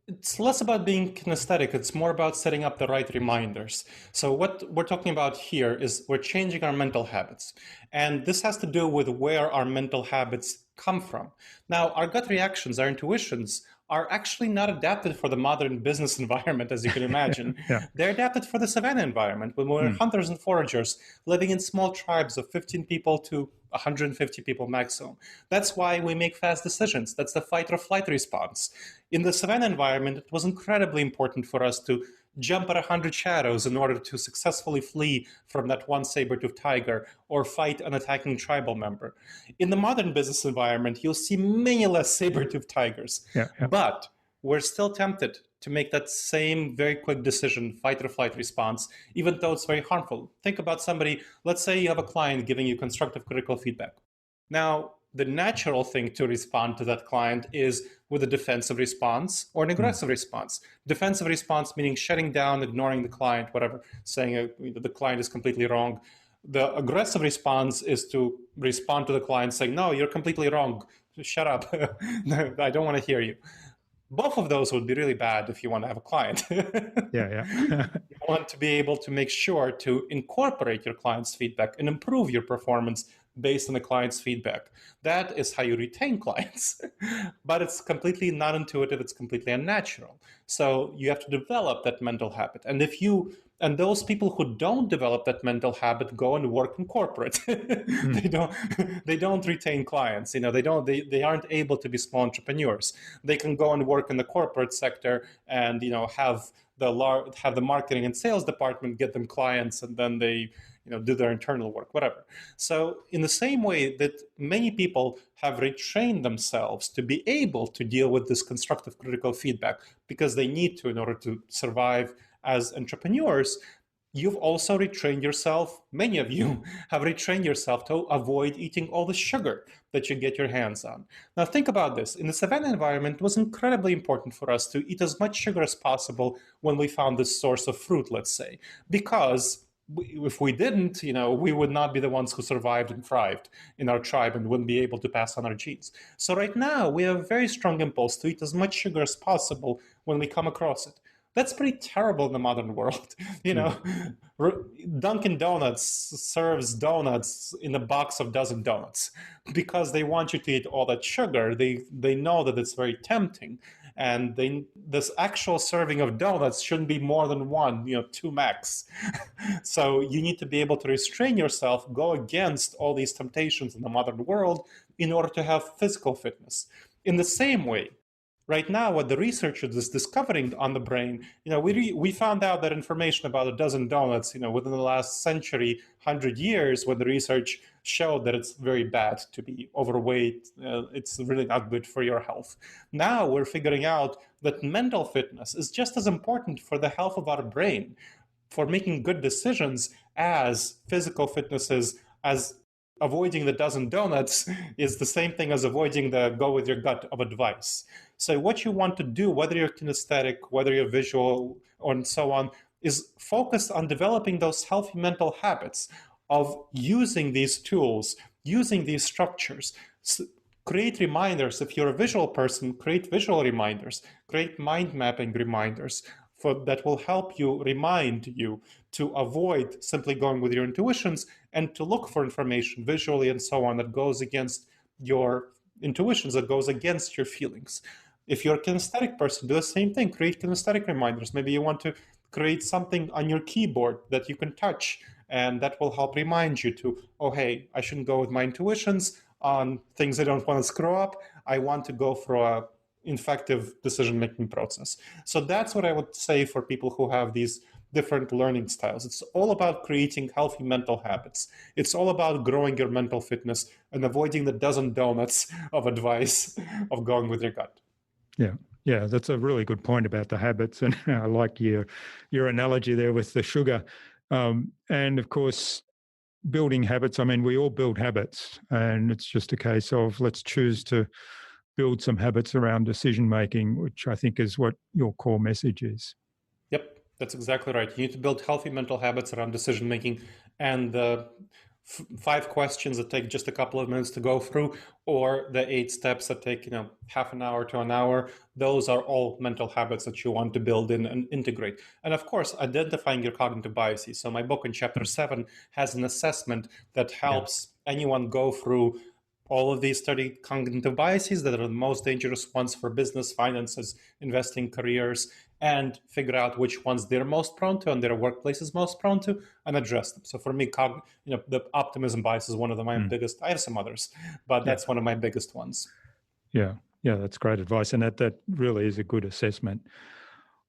It's less about being kinesthetic. It's more about setting up the right reminders. So what we're talking about here is we're changing our mental habits. And this has to do with where our mental habits come from. Now, our gut reactions, our intuitions, are actually not adapted for the modern business environment, as you can imagine. Yeah. They're adapted for the savanna environment, when we're hunters and foragers, living in small tribes of 15 people to 150 people maximum. That's why we make fast decisions. That's the fight or flight response. In the savanna environment, it was incredibly important for us to jump at 100 shadows in order to successfully flee from that one saber-toothed tiger or fight an attacking tribal member. In the modern business environment, you'll see many less saber-toothed tigers. Yeah. But we're still tempted to make that same very quick decision, fight or flight response, even though it's very harmful. Think about somebody, let's say you have a client giving you constructive critical feedback. Now, the natural thing to respond to that client is with a defensive response or an aggressive response. Defensive response meaning shutting down, ignoring the client, whatever, saying the client is completely wrong. The aggressive response is to respond to the client saying, no, you're completely wrong. Shut up. I don't want to hear you. Both of those would be really bad if you want to have a client. Yeah. You want to be able to make sure to incorporate your client's feedback and improve your performance based on the client's feedback. That is how you retain clients. But it's completely not intuitive. It's completely unnatural. So you have to develop that mental habit. And those people who don't develop that mental habit go and work in corporate. They don't retain clients. They aren't able to be small entrepreneurs. They can go and work in the corporate sector and have the marketing and sales department get them clients, and then they do their internal work, whatever. So in the same way that many people have retrained themselves to be able to deal with this constructive critical feedback because they need to in order to survive as entrepreneurs, you've also retrained yourself, many of you have retrained yourself to avoid eating all the sugar that you get your hands on. Now, think about this. In the savanna environment, it was incredibly important for us to eat as much sugar as possible when we found this source of fruit, let's say, because if we didn't, we would not be the ones who survived and thrived in our tribe and wouldn't be able to pass on our genes. So right now, we have a very strong impulse to eat as much sugar as possible when we come across it. That's pretty terrible in the modern world. Dunkin' Donuts serves donuts in a box of dozen donuts because they want you to eat all that sugar. They know that it's very tempting. And this actual serving of donuts shouldn't be more than one, two max. So you need to be able to restrain yourself, go against all these temptations in the modern world in order to have physical fitness. In the same way, right now, what the researchers is discovering on the brain, we found out that information about a dozen donuts, within the last century, 100 years, when the research showed that it's very bad to be overweight. It's really not good for your health. Now we're figuring out that mental fitness is just as important for the health of our brain, for making good decisions, as physical fitness is, as avoiding the dozen donuts is the same thing as avoiding the go with your gut of advice. So what you want to do, whether you're kinesthetic, whether you're visual, and so on, is focus on developing those healthy mental habits of using these tools, using these structures. Create reminders. If you're a visual person, create visual reminders, create mind mapping reminders that will help you, remind you to avoid simply going with your intuitions and to look for information visually and so on that goes against your intuitions, that goes against your feelings. If you're a kinesthetic person, do the same thing. Create kinesthetic reminders. Maybe you want to create something on your keyboard that you can touch, and that will help remind you to, oh, hey, I shouldn't go with my intuitions on things I don't want to screw up. I want to go for a effective decision-making process. So that's what I would say for people who have these different learning styles. It's all about creating healthy mental habits. It's all about growing your mental fitness and avoiding the dozen donuts of advice of going with your gut. Yeah, that's a really good point about the habits, and I like your analogy there with the sugar. And of course, building habits. I mean, we all build habits, and it's just a case of let's choose to build some habits around decision making, which I think is what your core message is. Yep, that's exactly right. You need to build healthy mental habits around decision making, and the 5 questions that take just a couple of minutes to go through, or the 8 steps that take half an hour to an hour. Those are all mental habits that you want to build in and integrate. And of course, identifying your cognitive biases. So my book in chapter 7 has an assessment that helps anyone go through all of these 30 cognitive biases that are the most dangerous ones for business, finances, investing, careers, and figure out which ones they're most prone to and their workplace is most prone to, and address them. So for me, the optimism bias is one of my biggest. I have some others, but that's one of my biggest ones. Yeah, that's great advice, and that really is a good assessment.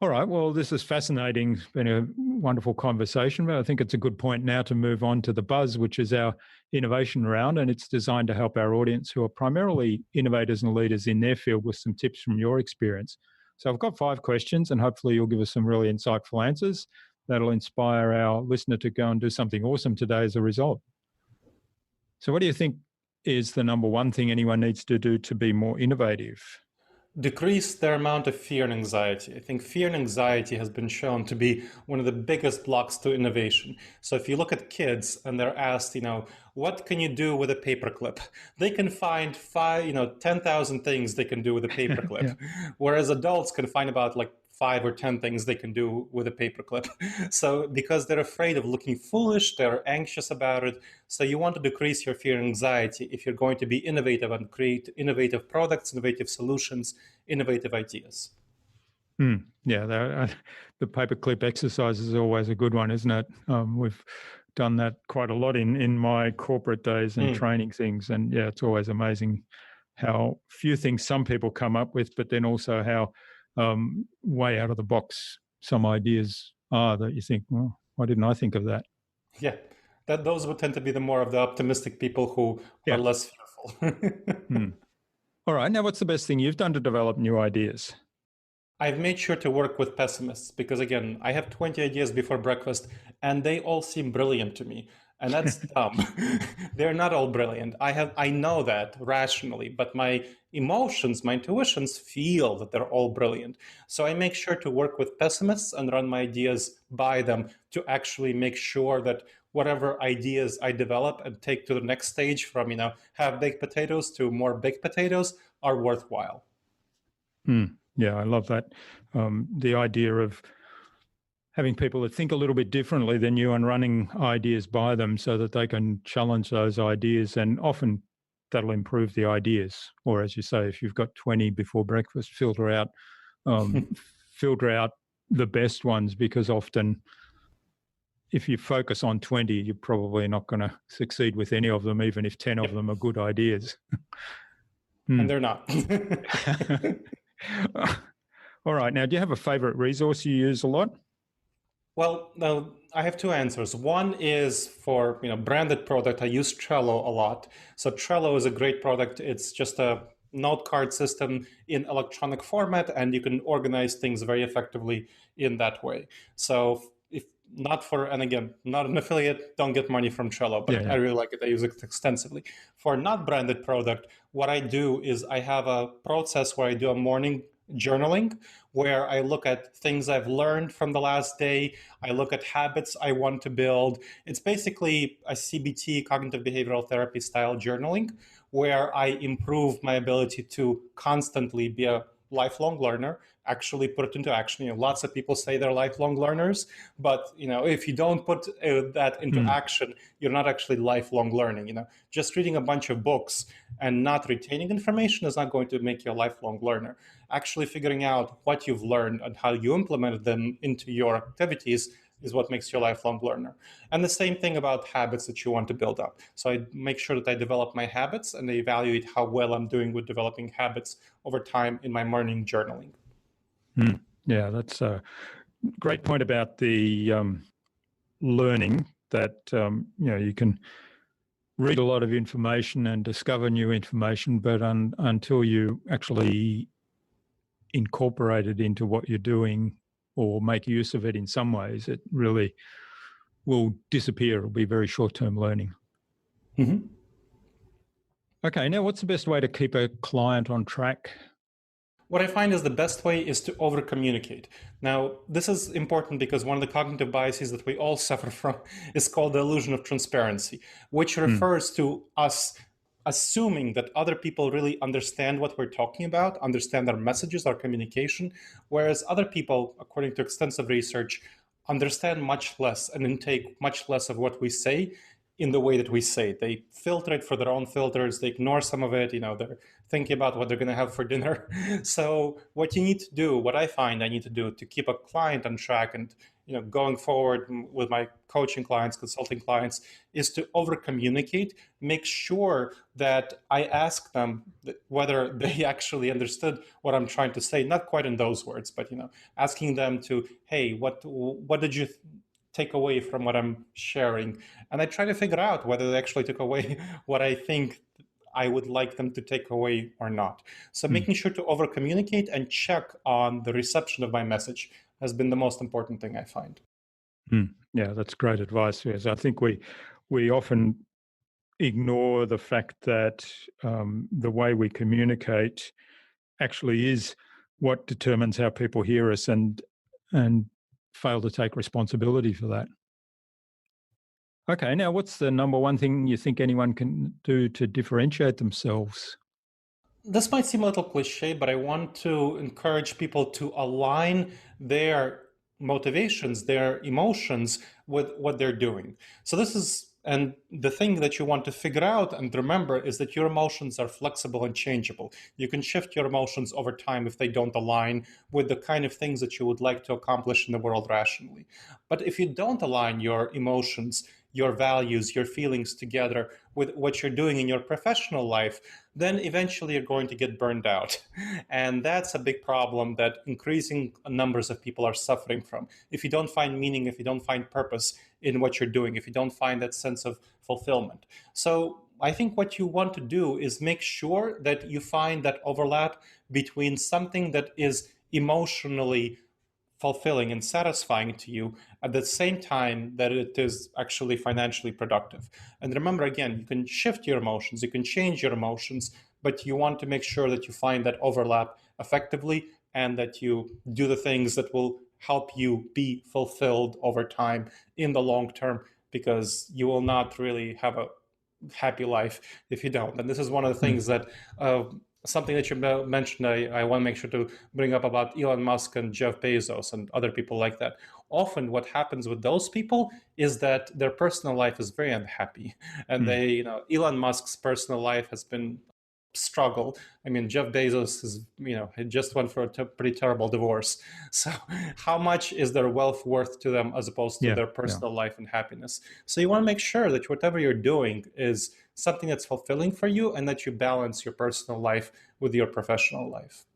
All right, well, this is fascinating. It's been a wonderful conversation, but I think it's a good point now to move on to the Buzz, which is our innovation round, and it's designed to help our audience who are primarily innovators and leaders in their field with some tips from your experience. So I've got 5 questions, and hopefully you'll give us some really insightful answers that'll inspire our listener to go and do something awesome today as a result. So what do you think is the number one thing anyone needs to do to be more innovative? Decrease their amount of fear and anxiety. I think fear and anxiety has been shown to be one of the biggest blocks to innovation. So if you look at kids and they're asked, what can you do with a paperclip? They can find 10,000 things they can do with a paperclip, whereas adults can find about 5 or 10 things they can do with a paperclip. So because they're afraid of looking foolish, they're anxious about it. So you want to decrease your fear and anxiety if you're going to be innovative and create innovative products, innovative solutions, innovative ideas. Yeah, the paperclip exercise is always a good one, isn't it? We've done that quite a lot in my corporate days and training things. And yeah, it's always amazing how few things some people come up with, but then also how way out of the box some ideas are that you think, well, why didn't I think of that? Yeah, those would tend to be the more of the optimistic people who are less fearful. All right, now what's the best thing you've done to develop new ideas? I've made sure to work with pessimists because, again, I have 20 ideas before breakfast and they all seem brilliant to me. And that's dumb. They're not all brilliant. I know that rationally, but my emotions, my intuitions feel that they're all brilliant. So I make sure to work with pessimists and run my ideas by them to actually make sure that whatever ideas I develop and take to the next stage from, half baked potatoes to more baked potatoes are worthwhile. Yeah, I love that. The idea of having people that think a little bit differently than you and running ideas by them so that they can challenge those ideas, and often that'll improve the ideas. Or as you say, if you've got 20 before breakfast, filter out the best ones, because often if you focus on 20, you're probably not going to succeed with any of them, even if 10 of them are good ideas. And they're not. All right. Now, do you have a favorite resource you use a lot? Well, now I have two answers. One is for branded product. I use Trello a lot. So Trello is a great product. It's just a note card system in electronic format, and you can organize things very effectively in that way. So if not for, and again, not an affiliate, don't get money from Trello, but I really like it. I use it extensively. For not branded product, what I do is I have a process where I do a morning journaling where I look at things I've learned from the last day. I look at habits I want to build. It's basically a CBT, cognitive behavioral therapy style journaling, where I improve my ability to constantly be a lifelong learner, actually put it into action. Lots of people say they're lifelong learners, but if you don't put that into action, you're not actually lifelong learning. Just reading a bunch of books and not retaining information is not going to make you a lifelong learner. Actually figuring out what you've learned and how you implemented them into your activities is what makes you a lifelong learner. And the same thing about habits that you want to build up. So I make sure that I develop my habits and I evaluate how well I'm doing with developing habits over time in my morning journaling. Yeah, that's a great point about the learning, that you can read a lot of information and discover new information, but until you actually incorporate it into what you're doing or make use of it in some ways, it really will disappear. It'll be very short-term learning. Mm-hmm. Okay, now what's the best way to keep a client on track? What I find is the best way is to over-communicate. Now, this is important because one of the cognitive biases that we all suffer from is called the illusion of transparency, which refers to us assuming that other people really understand what we're talking about, understand our messages, our communication, whereas other people, according to extensive research, understand much less and intake much less of what we say in the way that we say it. They filter it for their own filters. They ignore some of it. They're thinking about what they're going to have for dinner. So what you need to do, what I find I need to do to keep a client on track and going forward with my coaching clients, consulting clients, is to over-communicate, make sure that I ask them whether they actually understood what I'm trying to say, not quite in those words, but asking them to, hey, what did you take away from what I'm sharing? And I try to figure out whether they actually took away what I think I would like them to take away or not. So making sure to over-communicate and check on the reception of my message has been the most important thing I find. Yeah, that's great advice. Yes, I think we often ignore the fact that the way we communicate actually is what determines how people hear us, and fail to take responsibility for that. Okay, now what's the number one thing you think anyone can do to differentiate themselves? This might seem a little cliche, but I want to encourage people to align their motivations, their emotions with what they're doing. So and the thing that you want to figure out and remember is that your emotions are flexible and changeable. You can shift your emotions over time if they don't align with the kind of things that you would like to accomplish in the world rationally. But if you don't align your emotions, your values, your feelings together with what you're doing in your professional life, then eventually you're going to get burned out. And that's a big problem that increasing numbers of people are suffering from. If you don't find meaning, if you don't find purpose in what you're doing, if you don't find that sense of fulfillment. So I think what you want to do is make sure that you find that overlap between something that is emotionally fulfilling and satisfying to you at the same time that it is actually financially productive. And remember, again, you can shift your emotions, you can change your emotions, but you want to make sure that you find that overlap effectively and that you do the things that will help you be fulfilled over time in the long term, because you will not really have a happy life if you don't. And this is one of the things that something that you mentioned, I want to make sure to bring up about Elon Musk and Jeff Bezos and other people like that. Often what happens with those people is that their personal life is very unhappy. And Elon Musk's personal life has been struggle. I mean, Jeff Bezos is, he just went for a pretty terrible divorce. So how much is their wealth worth to them as opposed to their personal life and happiness? So you want to make sure that whatever you're doing is something that's fulfilling for you and that you balance your personal life with your professional life.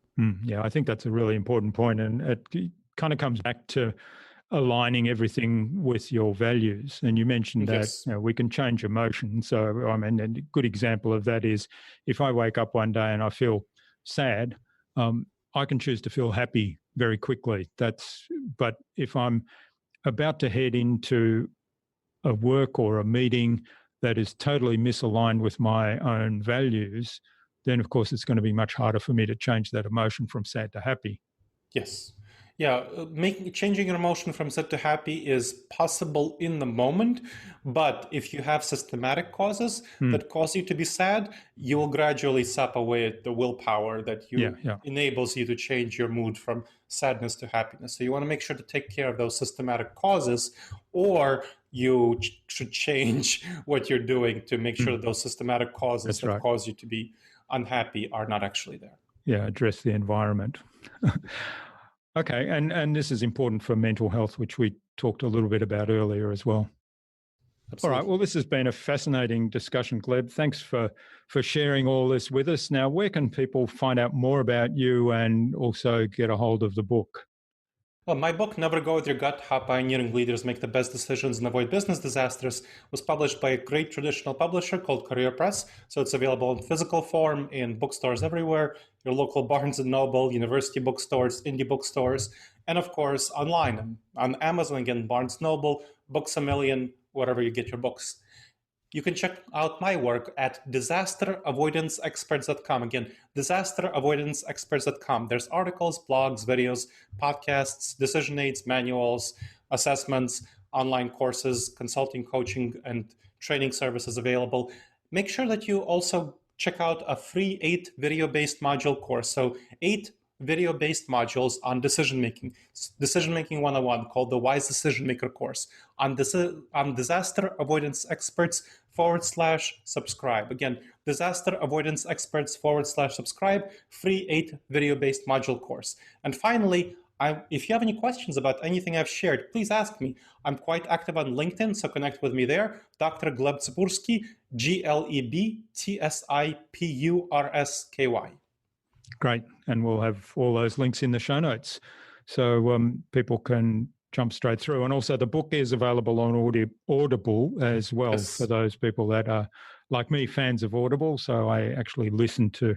Yeah, I think that's a really important point. And it kind of comes back to aligning everything with your values. And you mentioned that we can change emotion. So, I mean, a good example of that is if I wake up one day and I feel sad, I can choose to feel happy very quickly. But if I'm about to head into a work or a meeting that is totally misaligned with my own values, then of course it's going to be much harder for me to change that emotion from sad to happy. Yes. Yeah, changing your emotion from sad to happy is possible in the moment, but if you have systematic causes that cause you to be sad, you will gradually sap away at the willpower that enables you to change your mood from sadness to happiness. So you want to make sure to take care of those systematic causes, or you should change what you're doing to make sure that those systematic causes that cause you to be unhappy are not actually there. Yeah, address the environment. Okay, and this is important for mental health, which we talked a little bit about earlier as well. Absolutely. All right, well, this has been a fascinating discussion, Gleb. Thanks for sharing all this with us. Now, where can people find out more about you and also get a hold of the book? Well, my book, Never Go With Your Gut, How Pioneering Leaders Make the Best Decisions and Avoid Business Disasters, was published by a great traditional publisher called Career Press. So it's available in physical form in bookstores everywhere, your local Barnes & Noble, university bookstores, indie bookstores, and of course online on Amazon, again, Barnes & Noble, Books A Million, wherever you get your books. You can check out my work at disasteravoidanceexperts.com. Again, disasteravoidanceexperts.com. There's articles, blogs, videos, podcasts, decision aids, manuals, assessments, online courses, consulting, coaching, and training services available. Make sure that you also check out a free 8 video-based module course. So 8 video-based modules on decision-making 101 called the Wise Decision Maker course on disaster avoidance experts/subscribe. Again, disaster avoidance experts/subscribe, free 8 video-based module course. And finally, if you have any questions about anything I've shared, please ask me. I'm quite active on LinkedIn, so connect with me there. Dr. Gleb Tsipursky, GLEBTSIPURSKY. Great. And we'll have all those links in the show notes so people can jump straight through. And also the book is available on Audible as well for those people that are, like me, fans of Audible. So I actually listened to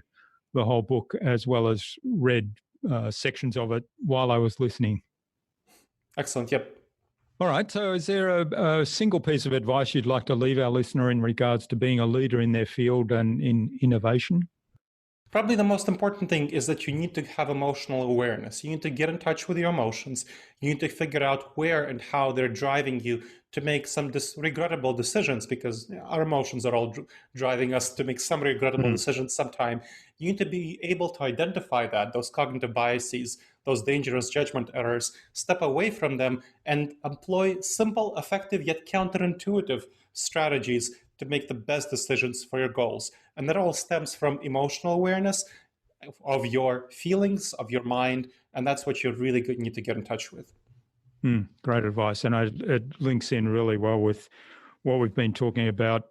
the whole book as well as read sections of it while I was listening. Excellent. Yep. All right. So is there a single piece of advice you'd like to leave our listener in regards to being a leader in their field and in innovation? Probably the most important thing is that you need to have emotional awareness. You need to get in touch with your emotions. You need to figure out where and how they're driving you to make some regrettable decisions, because our emotions are all driving us to make some regrettable decisions sometime. You need to be able to identify that, those cognitive biases, those dangerous judgment errors, step away from them and employ simple, effective, yet counterintuitive strategies to make the best decisions for your goals. And that all stems from emotional awareness of your feelings, of your mind, and that's what you really need to get in touch with. Great advice. And it links in really well with what we've been talking about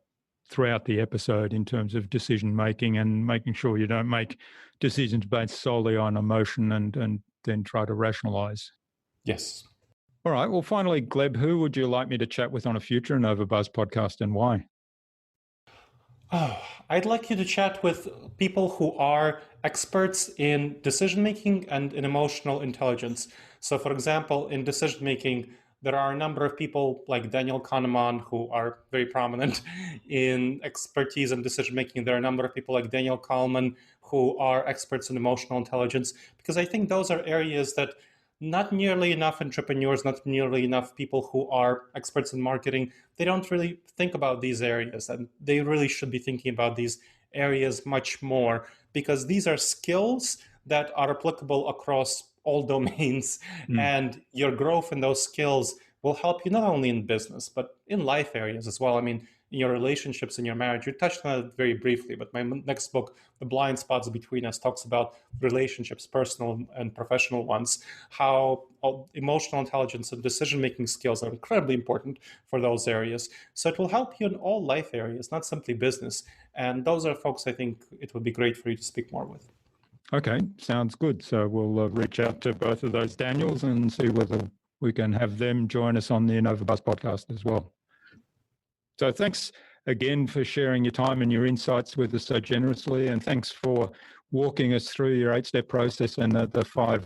throughout the episode in terms of decision making and making sure you don't make decisions based solely on emotion and then try to rationalize. Yes. All right. Well, finally, Gleb, who would you like me to chat with on a future InnovaBuzz podcast and why? Oh, I'd like you to chat with people who are experts in decision making and in emotional intelligence. So, for example, in decision making, there are a number of people like Daniel Kahneman who are very prominent in expertise in decision making. There are a number of people like Daniel Kahneman who are experts in emotional intelligence, because I think those are areas that not nearly enough entrepreneurs, not nearly enough people who are experts in marketing, they don't really think about these areas. And they really should be thinking about these areas much more, because these are skills that are applicable across all domains. And your growth in those skills will help you not only in business, but in life areas as well. I mean, in your relationships, in your marriage, you touched on it very briefly, but my next book, The Blind Spots Between Us, talks about relationships, personal and professional ones, how emotional intelligence and decision-making skills are incredibly important for those areas. So it will help you in all life areas, not simply business. And those are folks I think it would be great for you to speak more with. Okay, sounds good. So we'll reach out to both of those Daniels and see whether we can have them join us on the InnovaBuzz podcast as well. So thanks again for sharing your time and your insights with us so generously. And thanks for walking us through your 8-step process and the 5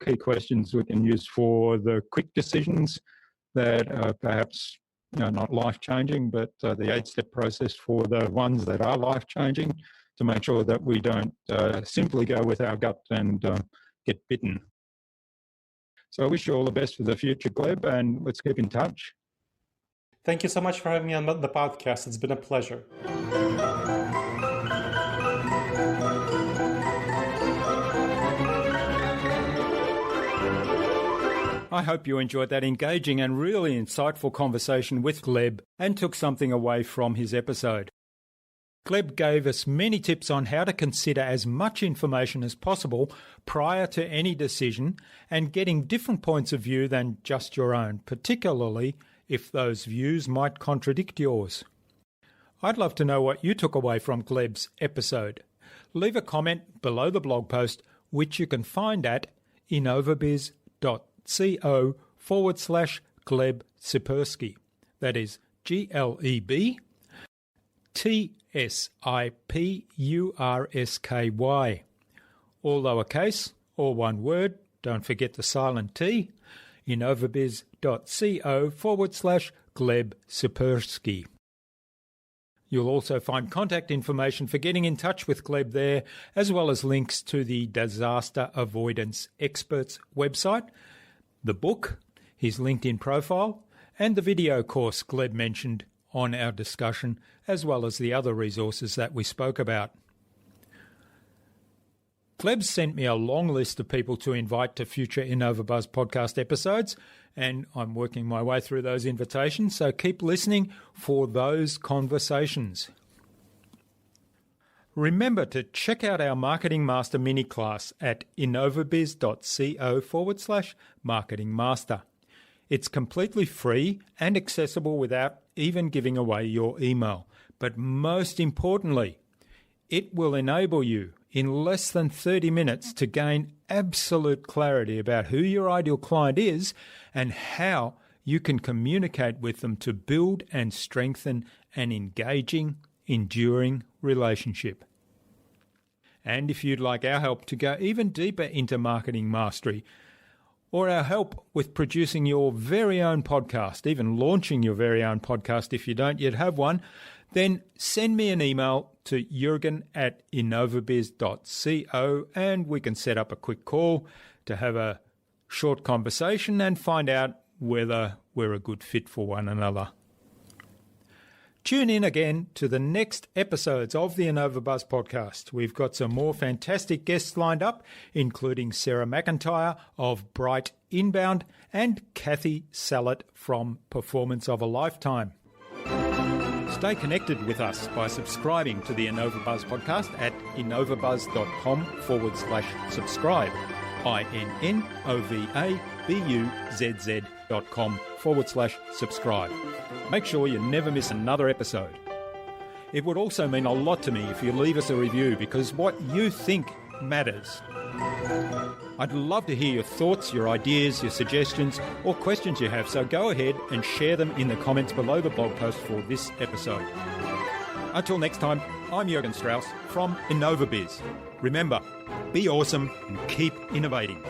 key questions we can use for the quick decisions that are perhaps not life-changing, but the 8-step process for the ones that are life-changing, to make sure that we don't simply go with our gut and get bitten. So I wish you all the best for the future, Gleb, and let's keep in touch. Thank you so much for having me on the podcast. It's been a pleasure. I hope you enjoyed that engaging and really insightful conversation with Gleb and took something away from his episode. Gleb gave us many tips on how to consider as much information as possible prior to any decision and getting different points of view than just your own, particularly if those views might contradict yours. I'd love to know what you took away from Gleb's episode. Leave a comment below the blog post, which you can find at innovabiz.co/Gleb Tsipursky. That is GLEB TSIPURSKY. All lowercase, all one word, don't forget the silent T. innovabiz.co/Gleb Tsipurski. You'll also find contact information for getting in touch with Gleb there, as well as links to the Disaster Avoidance Experts website, the book, his LinkedIn profile, and the video course Gleb mentioned on our discussion, as well as the other resources that we spoke about. Gleb sent me a long list of people to invite to future InnovaBuzz podcast episodes, and I'm working my way through those invitations, so keep listening for those conversations. Remember to check out our Marketing Master mini class at innovabiz.co/Marketing Master. It's completely free and accessible without even giving away your email. But most importantly, it will enable you in less than 30 minutes to gain absolute clarity about who your ideal client is and how you can communicate with them to build and strengthen an engaging, enduring relationship. And if you'd like our help to go even deeper into marketing mastery, or our help with producing your very own podcast, even launching your very own podcast if you don't yet have one, then send me an email to jurgen@innovabiz.co and we can set up a quick call to have a short conversation and find out whether we're a good fit for one another. Tune in again to the next episodes of the InnovaBuzz podcast. We've got some more fantastic guests lined up, including Sarah McIntyre of Bright Inbound and Kathy Sallet from Performance of a Lifetime. Stay connected with us by subscribing to the InnovaBuzz podcast at innovabuzz.com/subscribe. innovabuzz.com/subscribe. Make sure you never miss another episode. It would also mean a lot to me if you leave us a review, because what you think matters. I'd love to hear your thoughts, your ideas, your suggestions, or questions you have, so go ahead and share them in the comments below the blog post for this episode. Until next time, I'm Jürgen Strauss from InnovaBuzz. Remember, be awesome and keep innovating.